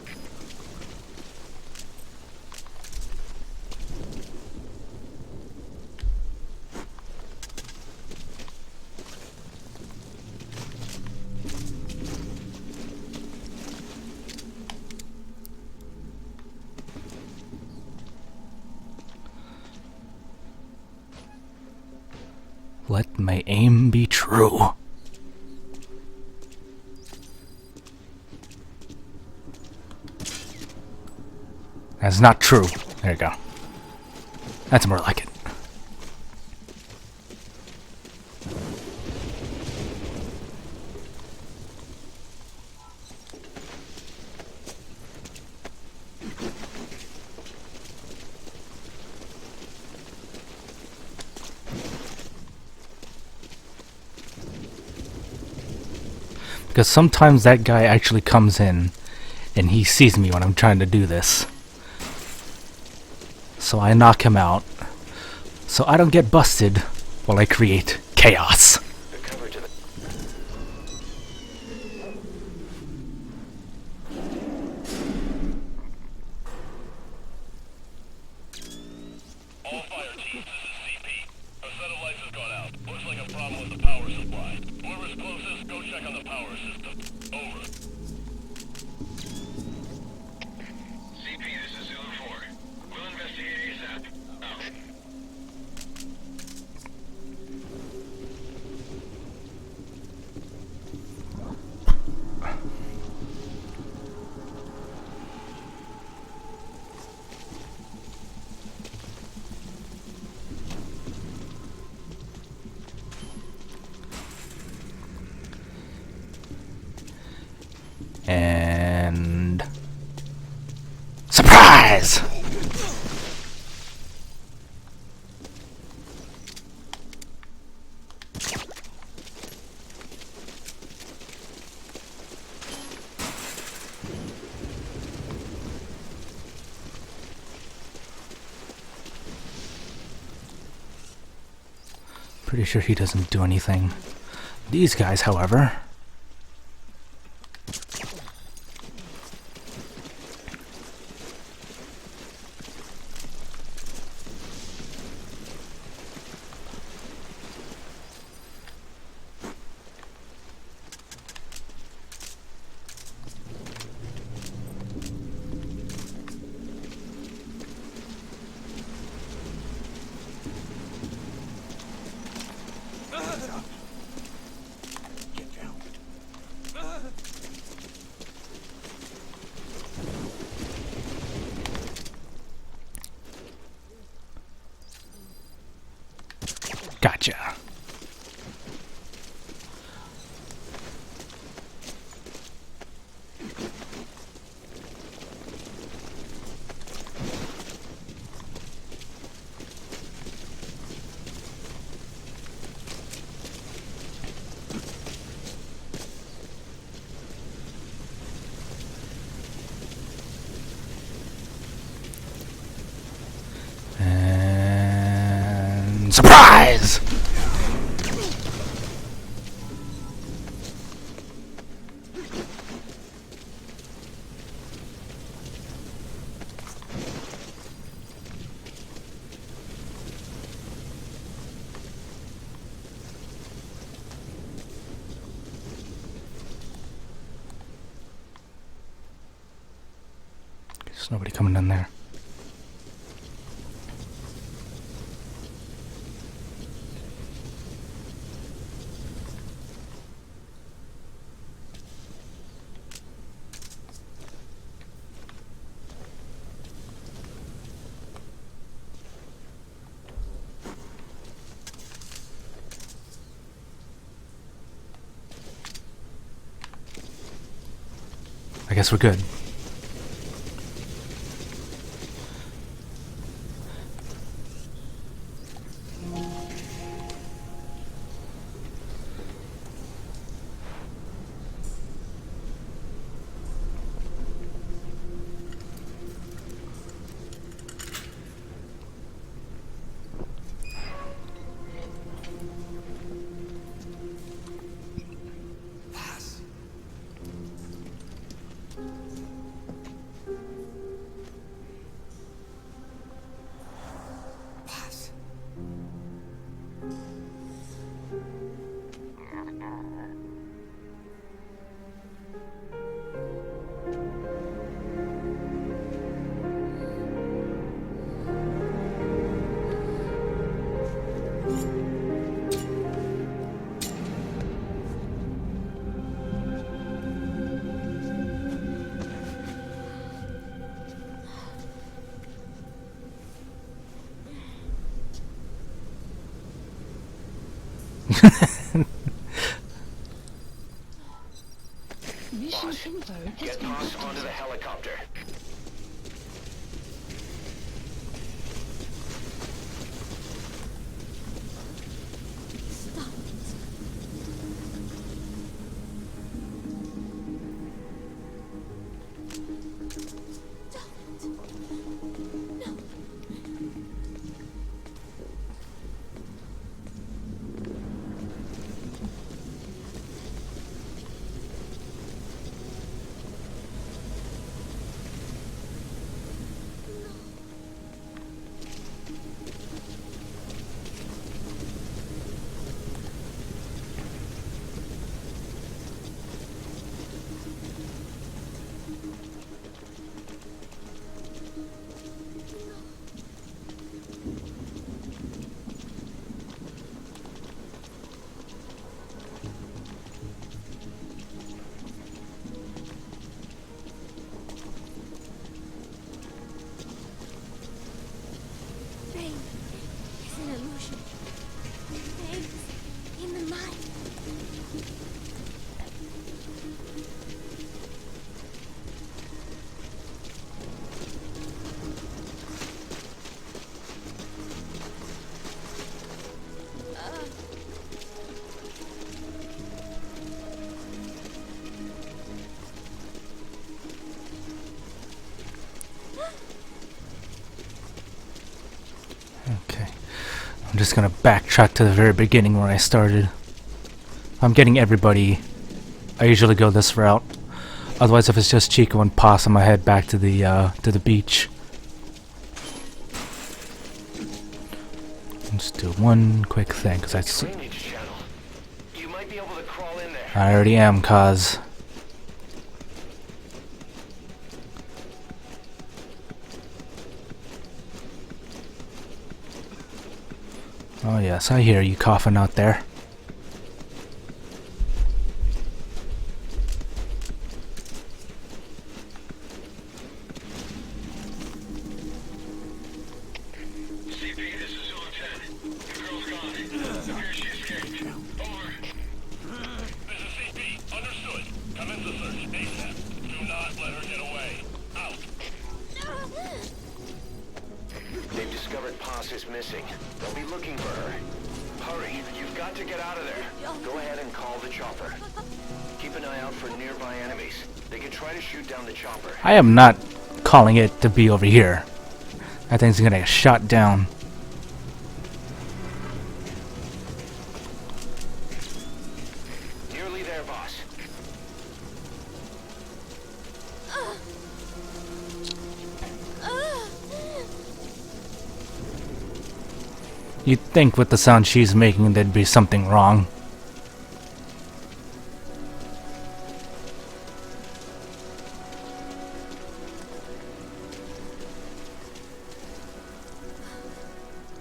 let my aim be true. That's not true. There you go. That's more like it. Because sometimes that guy actually comes in and he sees me when I'm trying to do this. So I knock him out, so I don't get busted while I create chaos. All fire teams, this is CP. Our set of lights has gone out. Looks like a problem with the power supply. Whoever's closest, go check on the power system. Over. CP, this is Zulu 4. We'll investigate ASAP. Out. And surprise! Pretty sure he doesn't do anything. These guys, however... Gotcha. And surprise! There's nobody coming in there. I guess we're good. Mission info has Get been Boss onto the helicopter. just gonna backtrack to the very beginning where I started. I'm getting everybody. I usually go this route. Otherwise, if it's just Chico and Possum, I head back to the beach. Let's do one quick thing, cause I already am, cause. Oh yes, I hear you coughing out there. They've discovered Paz is missing. They'll be looking for her. Hurry, you've got to get out of there. Go ahead and call the chopper. Keep an eye out for nearby enemies. They can try to shoot down the chopper. I am not calling it to be over here. That thing's gonna get shot down. Nearly there, boss. You'd think with the sound she's making there'd be something wrong.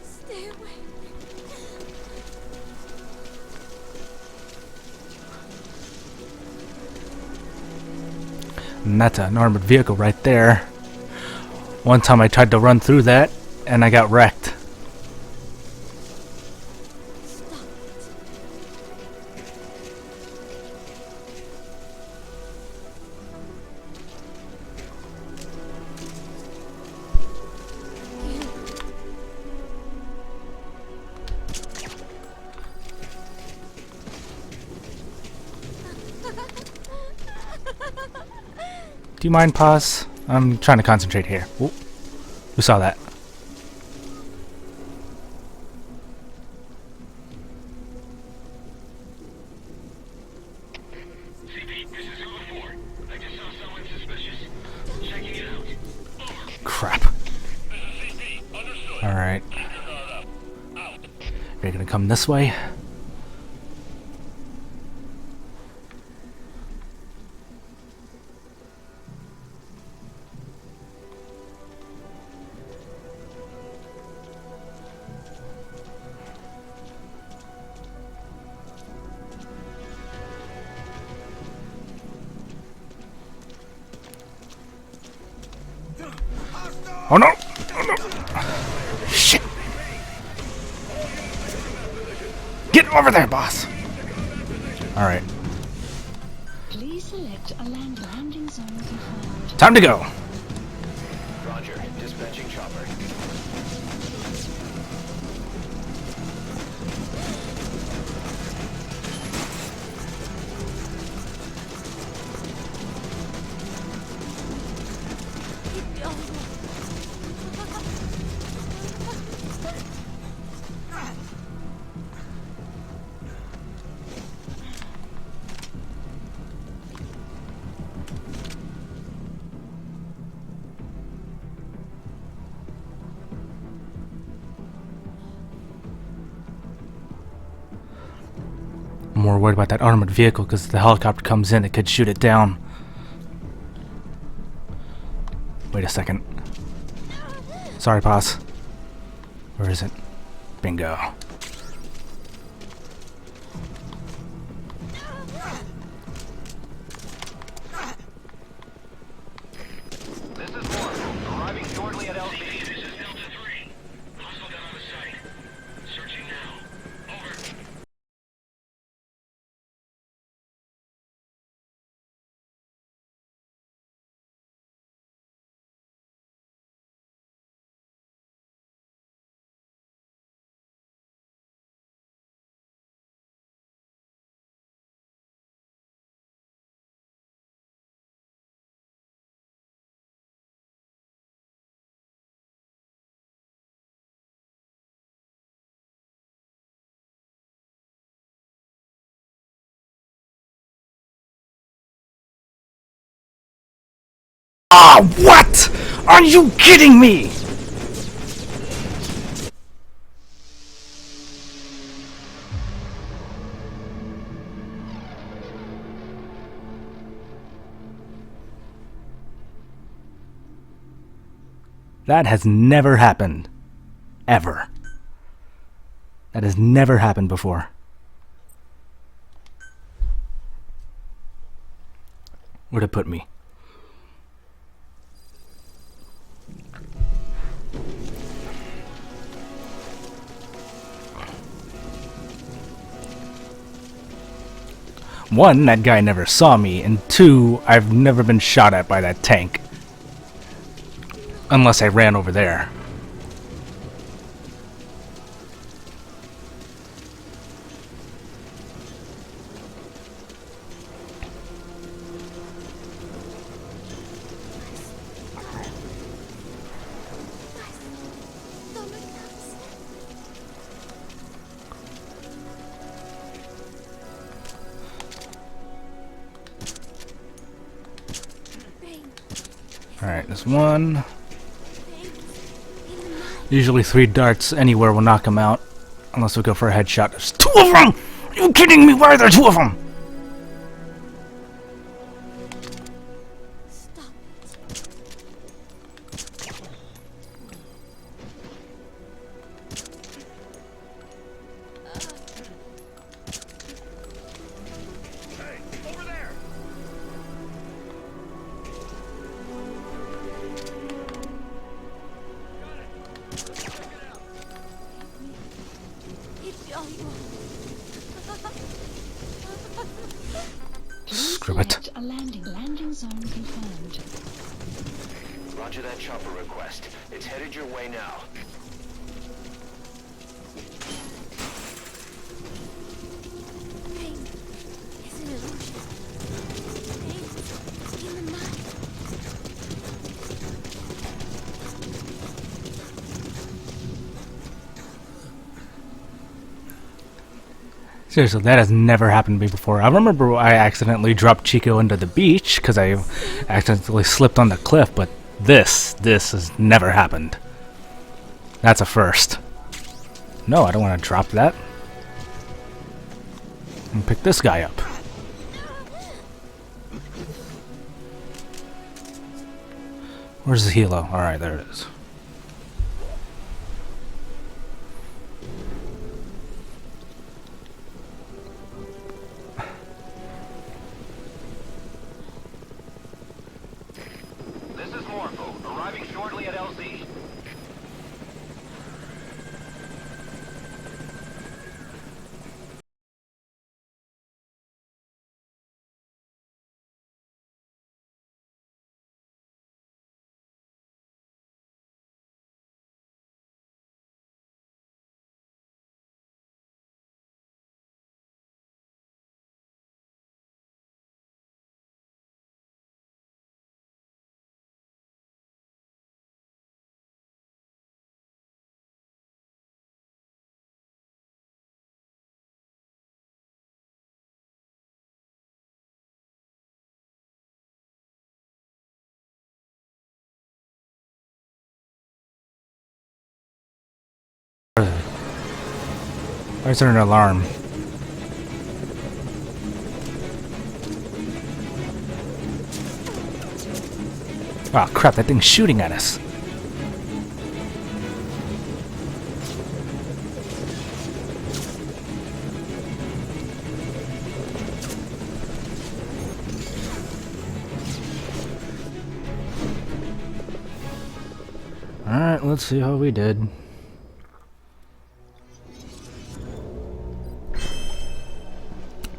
Stay away. And that's an armored vehicle right there. One time I tried to run through that and I got wrecked. Do you mind, pause? I'm trying to concentrate here. Ooh, who saw that? Crap. Alright. You're gonna come this way? Oh no! Oh no! Shit! Get over there, boss! Alright. Please select a landing zone confirmed. Time to go! Roger, dispatching chopper. I'm more worried about that armored vehicle because if the helicopter comes in, it could shoot it down. Wait a second. Sorry, boss. Where is it? Bingo. What? Are you kidding me? That has never happened. Ever. That has never happened before. Where'd it put me? One, that guy never saw me, and two, I've never been shot at by that tank. Unless I ran over there. Alright, there's one. Usually 3 darts anywhere will knock him out. Unless we go for a headshot. There's 2 of them! Are you kidding me? Why are there 2 of them? Screw it. A landing zone confirmed. Roger that chopper request. It's headed your way now. Pain is an illusion. Pain is in the mind. Seriously, that has never happened to me before. I remember I accidentally dropped Chico into the beach because I accidentally slipped on the cliff, but this has never happened. That's a first. No, I don't want to drop that. And pick this guy up. Where's the helo? Alright, there it is. Arriving shortly at LZ. Why is there an alarm? Oh crap, that thing's shooting at us. Alright, let's see how we did.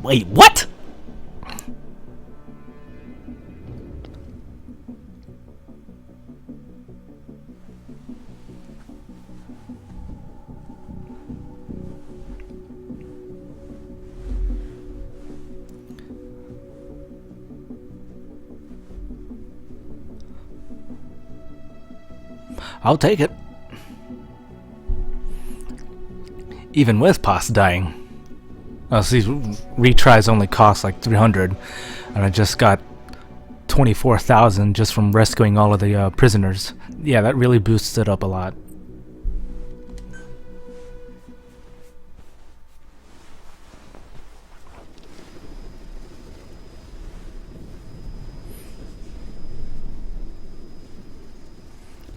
Wait, what? I'll take it. Even with Pos dying. Oh, so these retries only cost like 300, and I just got 24,000 just from rescuing all of the prisoners. Yeah, that really boosts it up a lot.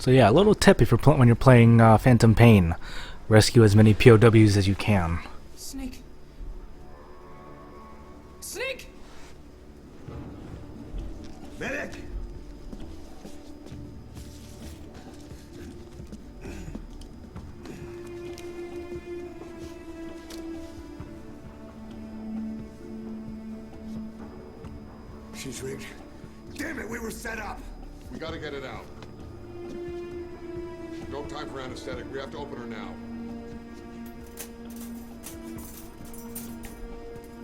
So yeah, a little tip if you're when you're playing Phantom Pain, rescue as many POWs as you can. Snake. Snake! Medic! She's rigged. Damn it, we were set up! We gotta get it out. No time for anesthetic. We have to open her now.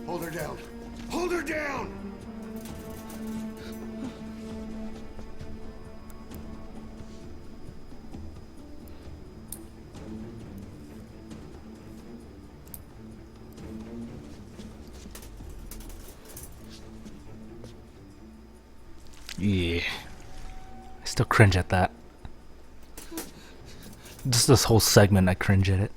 Hold her down. Hold her down! Yeah. I still cringe at that. Just this whole segment, I cringe at it.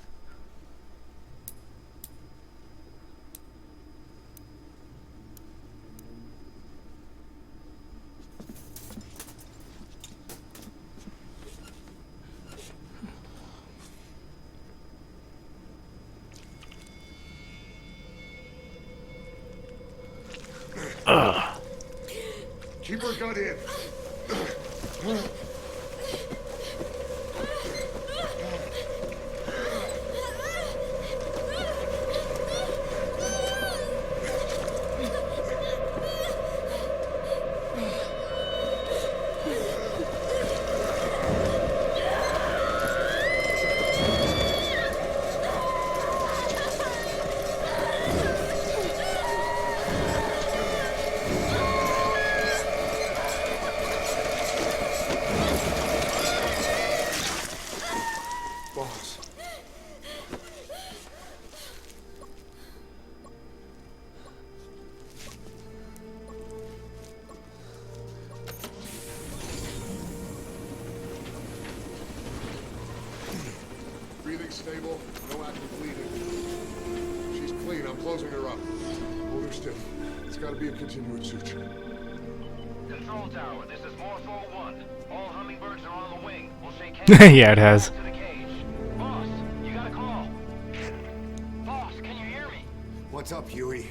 Keep her gut in. Boss. Breathing stable, no active bleeding. She's clean, I'm closing her up. Hold her stiff. It's gotta be a continuous suture. Control tower, this is Morpho 1. All hummingbirds are on the wing. We'll shake hands. Yeah, it has. To the cage. Boss, you got a call. Boss, can you hear me? What's up, Huey?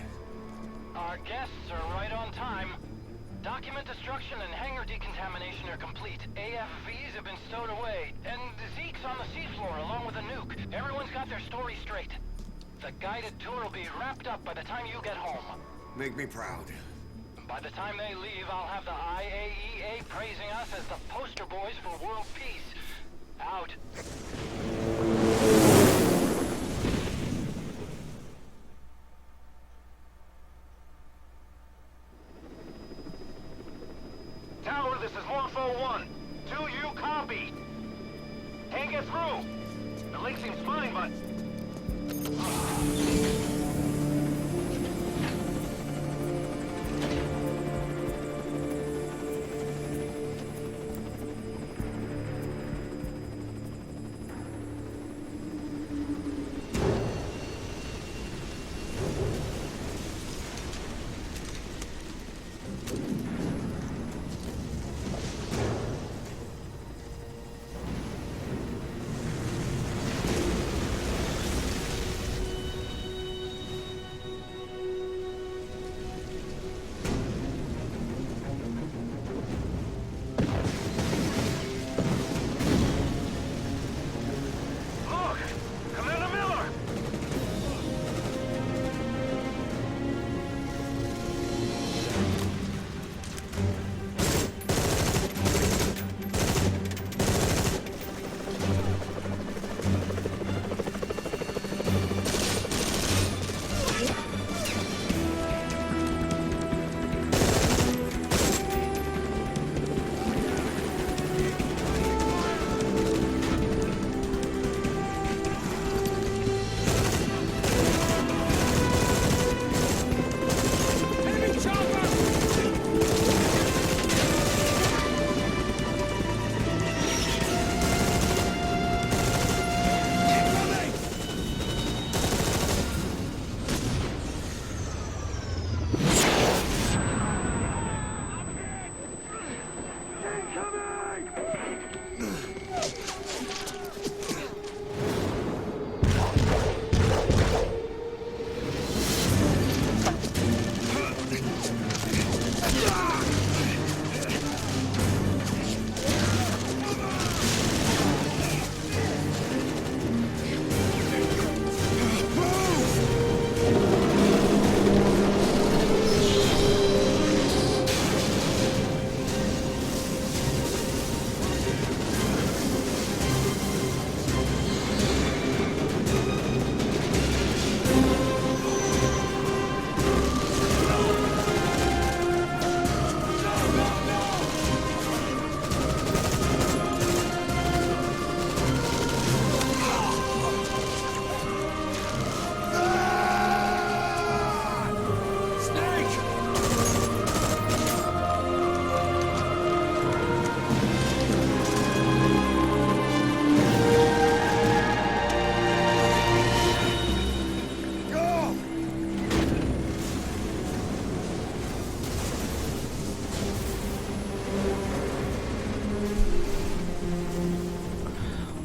Our guests are right on time. Document destruction and hangar decontamination are complete. AFVs have been stowed away, and Zeke's on the seafloor along with a nuke. Everyone's got their story straight. The guided tour will be wrapped up by the time you get home. Make me proud. By the time they leave, I'll have the IAEA praising us as the poster boys for world peace. Out. Tower, this is Morpho 1. Do you copy? Can't get through. The link seems fine, but...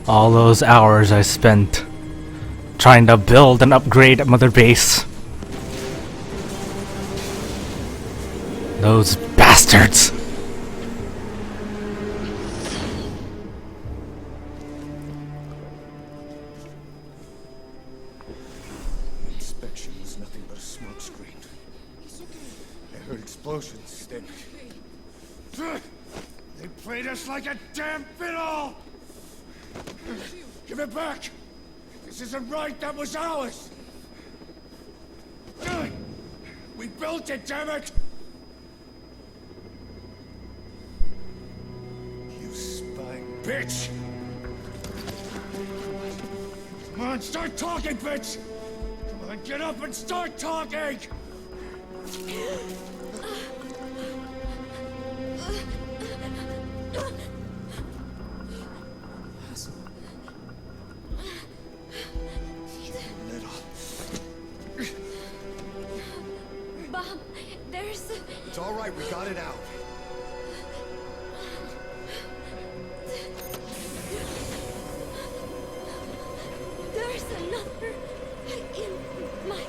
All those hours I spent trying to build and upgrade Mother Base. Those bastards! Inspection was nothing but a smokescreen. I heard explosions, then... They played us like a damn fiddle! Give it back! This isn't right, that was ours! We built it, damn it! You spying bitch! Come on, start talking, bitch! Come on, get up and start talking! Bob, there's... It's all right, we got it out. There's another in my...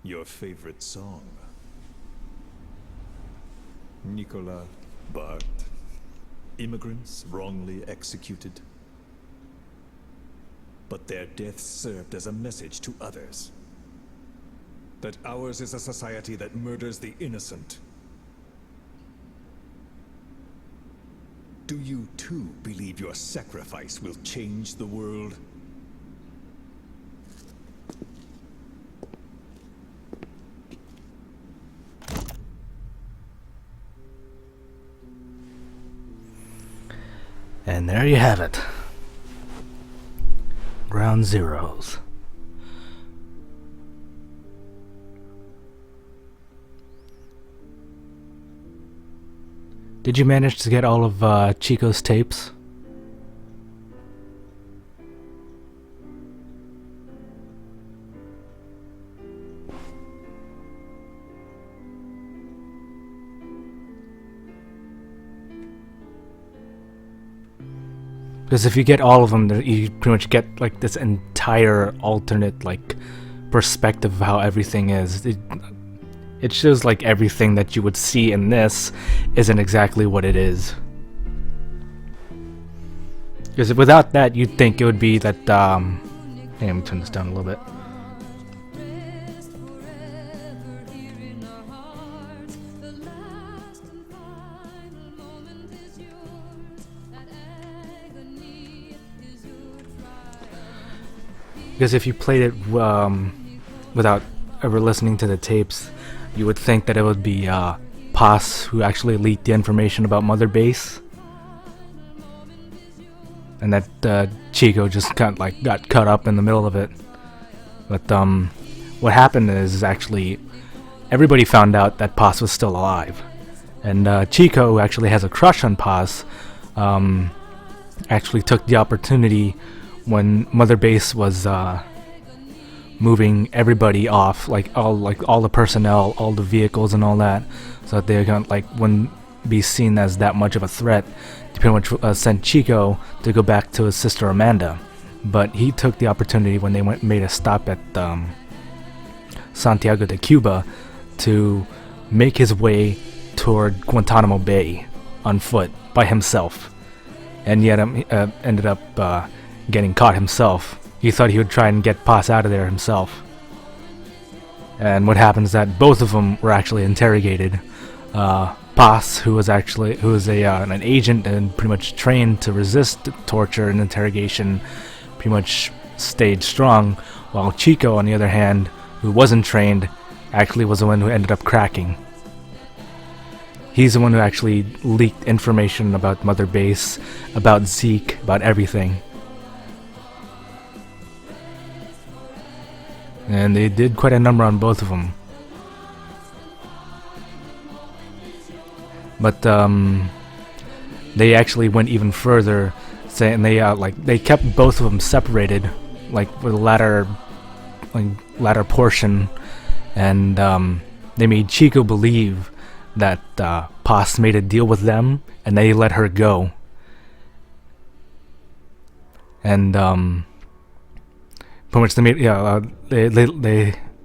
Your favorite song? Nicola, Bart, immigrants wrongly executed. But their deaths served as a message to others. That ours is a society that murders the innocent. Do you too believe your sacrifice will change the world? And there you have it. Ground Zeroes. Did you manage to get all of Chico's tapes? Because if you get all of them, you pretty much get like this entire entire alternate like perspective of how everything is. It shows like everything that you would see in this isn't exactly what it is. Because without that, you'd think it would be that. Hey, let me turn this down a little bit. Because if you played it without ever listening to the tapes, you would think that it would be Paz who actually leaked the information about Mother Base, and that Chico just got caught up in the middle of it. But what happened is actually everybody found out that Paz was still alive, and Chico, who actually has a crush on Paz, actually took the opportunity when Mother Base was moving everybody off, all the personnel, all the vehicles and all that, so that they wouldn't be seen as that much of a threat. They pretty much sent Chico to go back to his sister Amanda, but he took the opportunity when they made a stop at Santiago de Cuba to make his way toward Guantanamo Bay on foot by himself, and yet ended up getting caught himself. He thought he would try and get Paz out of there himself. And what happens is that both of them were actually interrogated. Paz, who was an agent and pretty much trained to resist torture and interrogation, pretty much stayed strong, while Chico, on the other hand, who wasn't trained, actually was the one who ended up cracking. He's the one who actually leaked information about Mother Base, about Zeke, about everything. And they did quite a number on both of them. But they actually went even further, saying they kept both of them separated, with the latter portion, and they made Chico believe that Paz made a deal with them, and they let her go. And pretty much they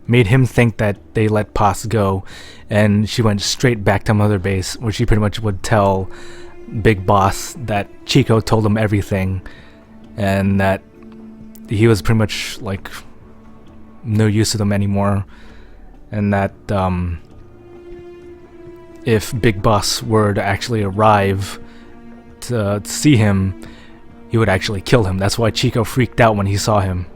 made him think that they let Paz go, and she went straight back to Mother Base, where she pretty much would tell Big Boss that Chico told him everything, and that he was pretty much no use to them anymore, and that if Big Boss were to actually arrive to see him, he would actually kill him. That's why Chico freaked out when he saw him.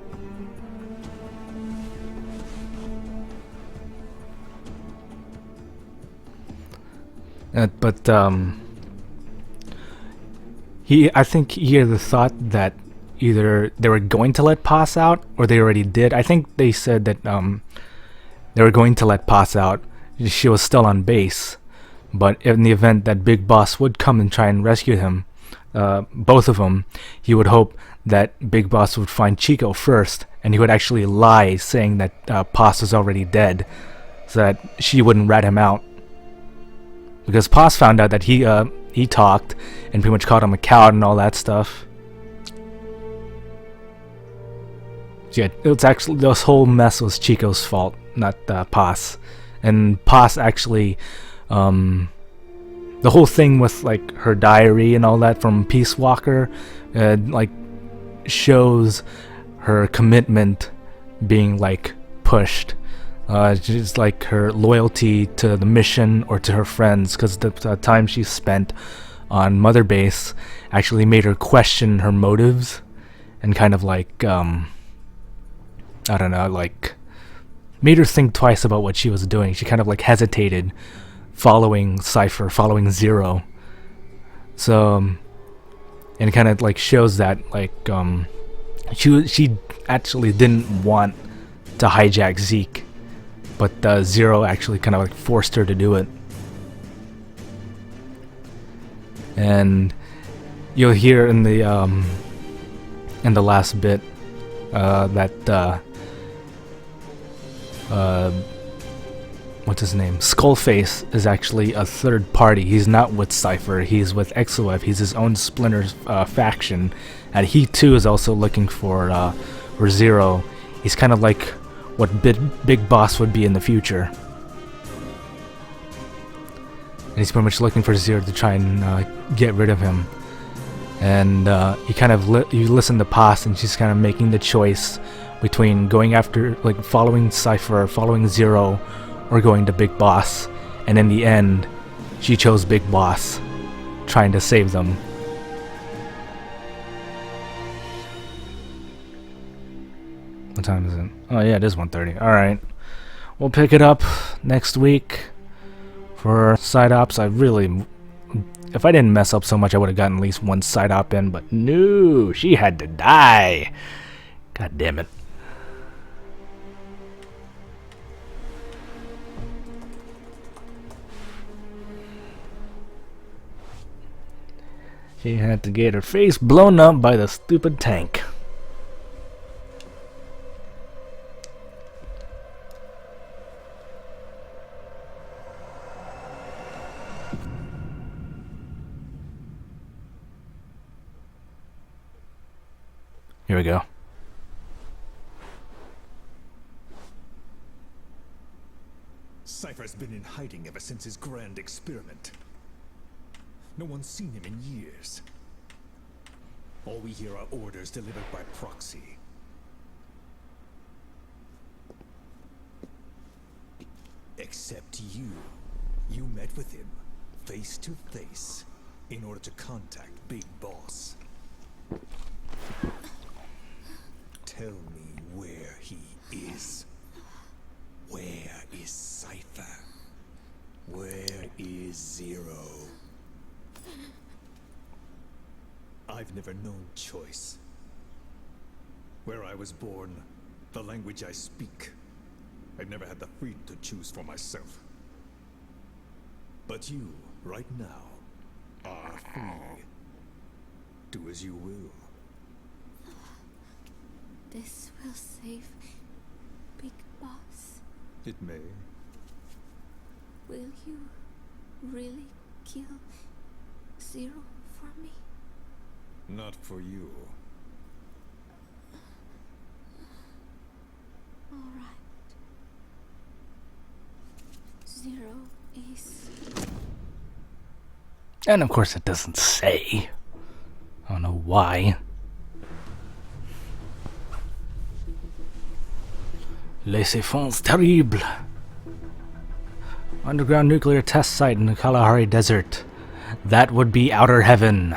But I think he either thought that either they were going to let Paz out, or they already did. I think they said that they were going to let Paz out. She was still on base, but in the event that Big Boss would come and try and rescue him, both of them, he would hope that Big Boss would find Chico first, and he would actually lie, saying that Paz was already dead, so that she wouldn't rat him out. Because Paz found out that he talked and pretty much called him a coward and all that stuff. So yeah, it's actually, this whole mess was Chico's fault, not Paz. And Paz actually, the whole thing with her diary and all that from Peace Walker, shows her commitment being pushed. Just her loyalty to the mission or to her friends, because the time she spent on Mother Base actually made her question her motives, and kind of I don't know, made her think twice about what she was doing. She kind of hesitated following Cypher, following Zero. So and it kind of shows that she actually didn't want to hijack Zeke, but Zero actually kind of forced her to do it. And you'll hear in the last bit that what's his name? Skullface is actually a third party. He's not with Cypher. He's with Exoef. He's his own Splinter faction, and he too is also looking for For Zero, he's kind of like what Big Boss would be in the future. And he's pretty much looking for Zero to try and get rid of him. And you kind of you listen to Paz, and she's kind of making the choice between going after, like, following Cypher, following Zero, or going to Big Boss. And in the end, she chose Big Boss, trying to save them. What time is it? Oh yeah, it is 1:30. Alright. We'll pick it up next week for side ops. If I didn't mess up so much, I would have gotten at least one side op in, but no, she had to die. God damn it. She had to get her face blown up by the stupid tank. Here we go. Cypher's been in hiding ever since his grand experiment. No one's seen him in years. All we hear are orders delivered by proxy. Except you. You met with him, face to face, in order to contact Big Boss. Tell me where he is. Where is Cypher? Where is Zero? I've never known choice. Where I was born, the language I speak, I've never had the freedom to choose for myself. But you, right now, are free. Do as you will. This will save Big Boss. It may. Will you really kill Zero for me? Not for you. All right. Zero is... And of course it doesn't say. I don't know why. Les effets terribles. Underground nuclear test site in the Kalahari Desert. That would be outer heaven.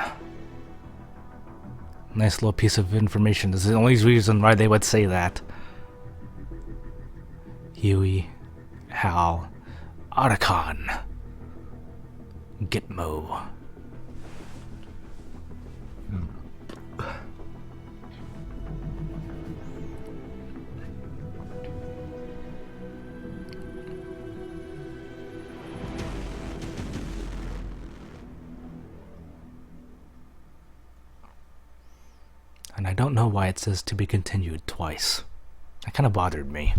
Nice little piece of information. This is the only reason why they would say that. Huey, Hal, Otacon, Gitmo. And I don't know why it says to be continued twice. That kind of bothered me.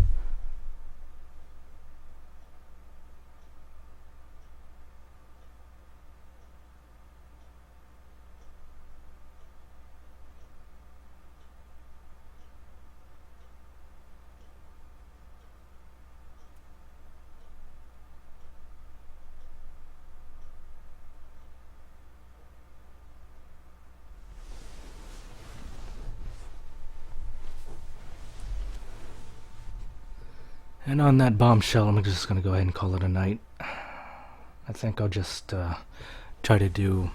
And on that bombshell, I'm just going to go ahead and call it a night. I think I'll just try to do...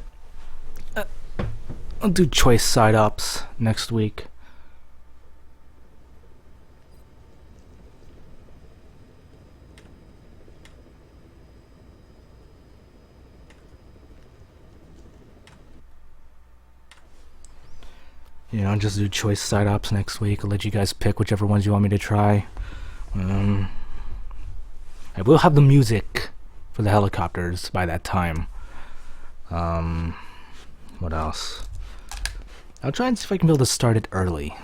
I'll do choice side ops next week. You know, I'll just do choice side ops next week. I'll let you guys pick whichever ones you want me to try. I will have the music for the helicopters by that time. What else? I'll try and see if I can be able to start it early.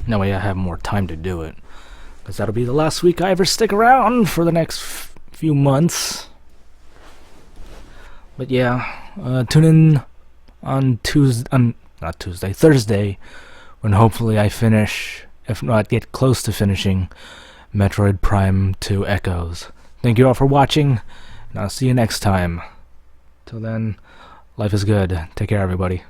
That way I have more time to do it. Because that'll be the last week I ever stick around for the next few months. But yeah, tune in on Thursday when hopefully I finish, if not get close to finishing, Metroid Prime 2 Echoes. Thank you all for watching, and I'll see you next time. Till then, life is good. Take care, everybody.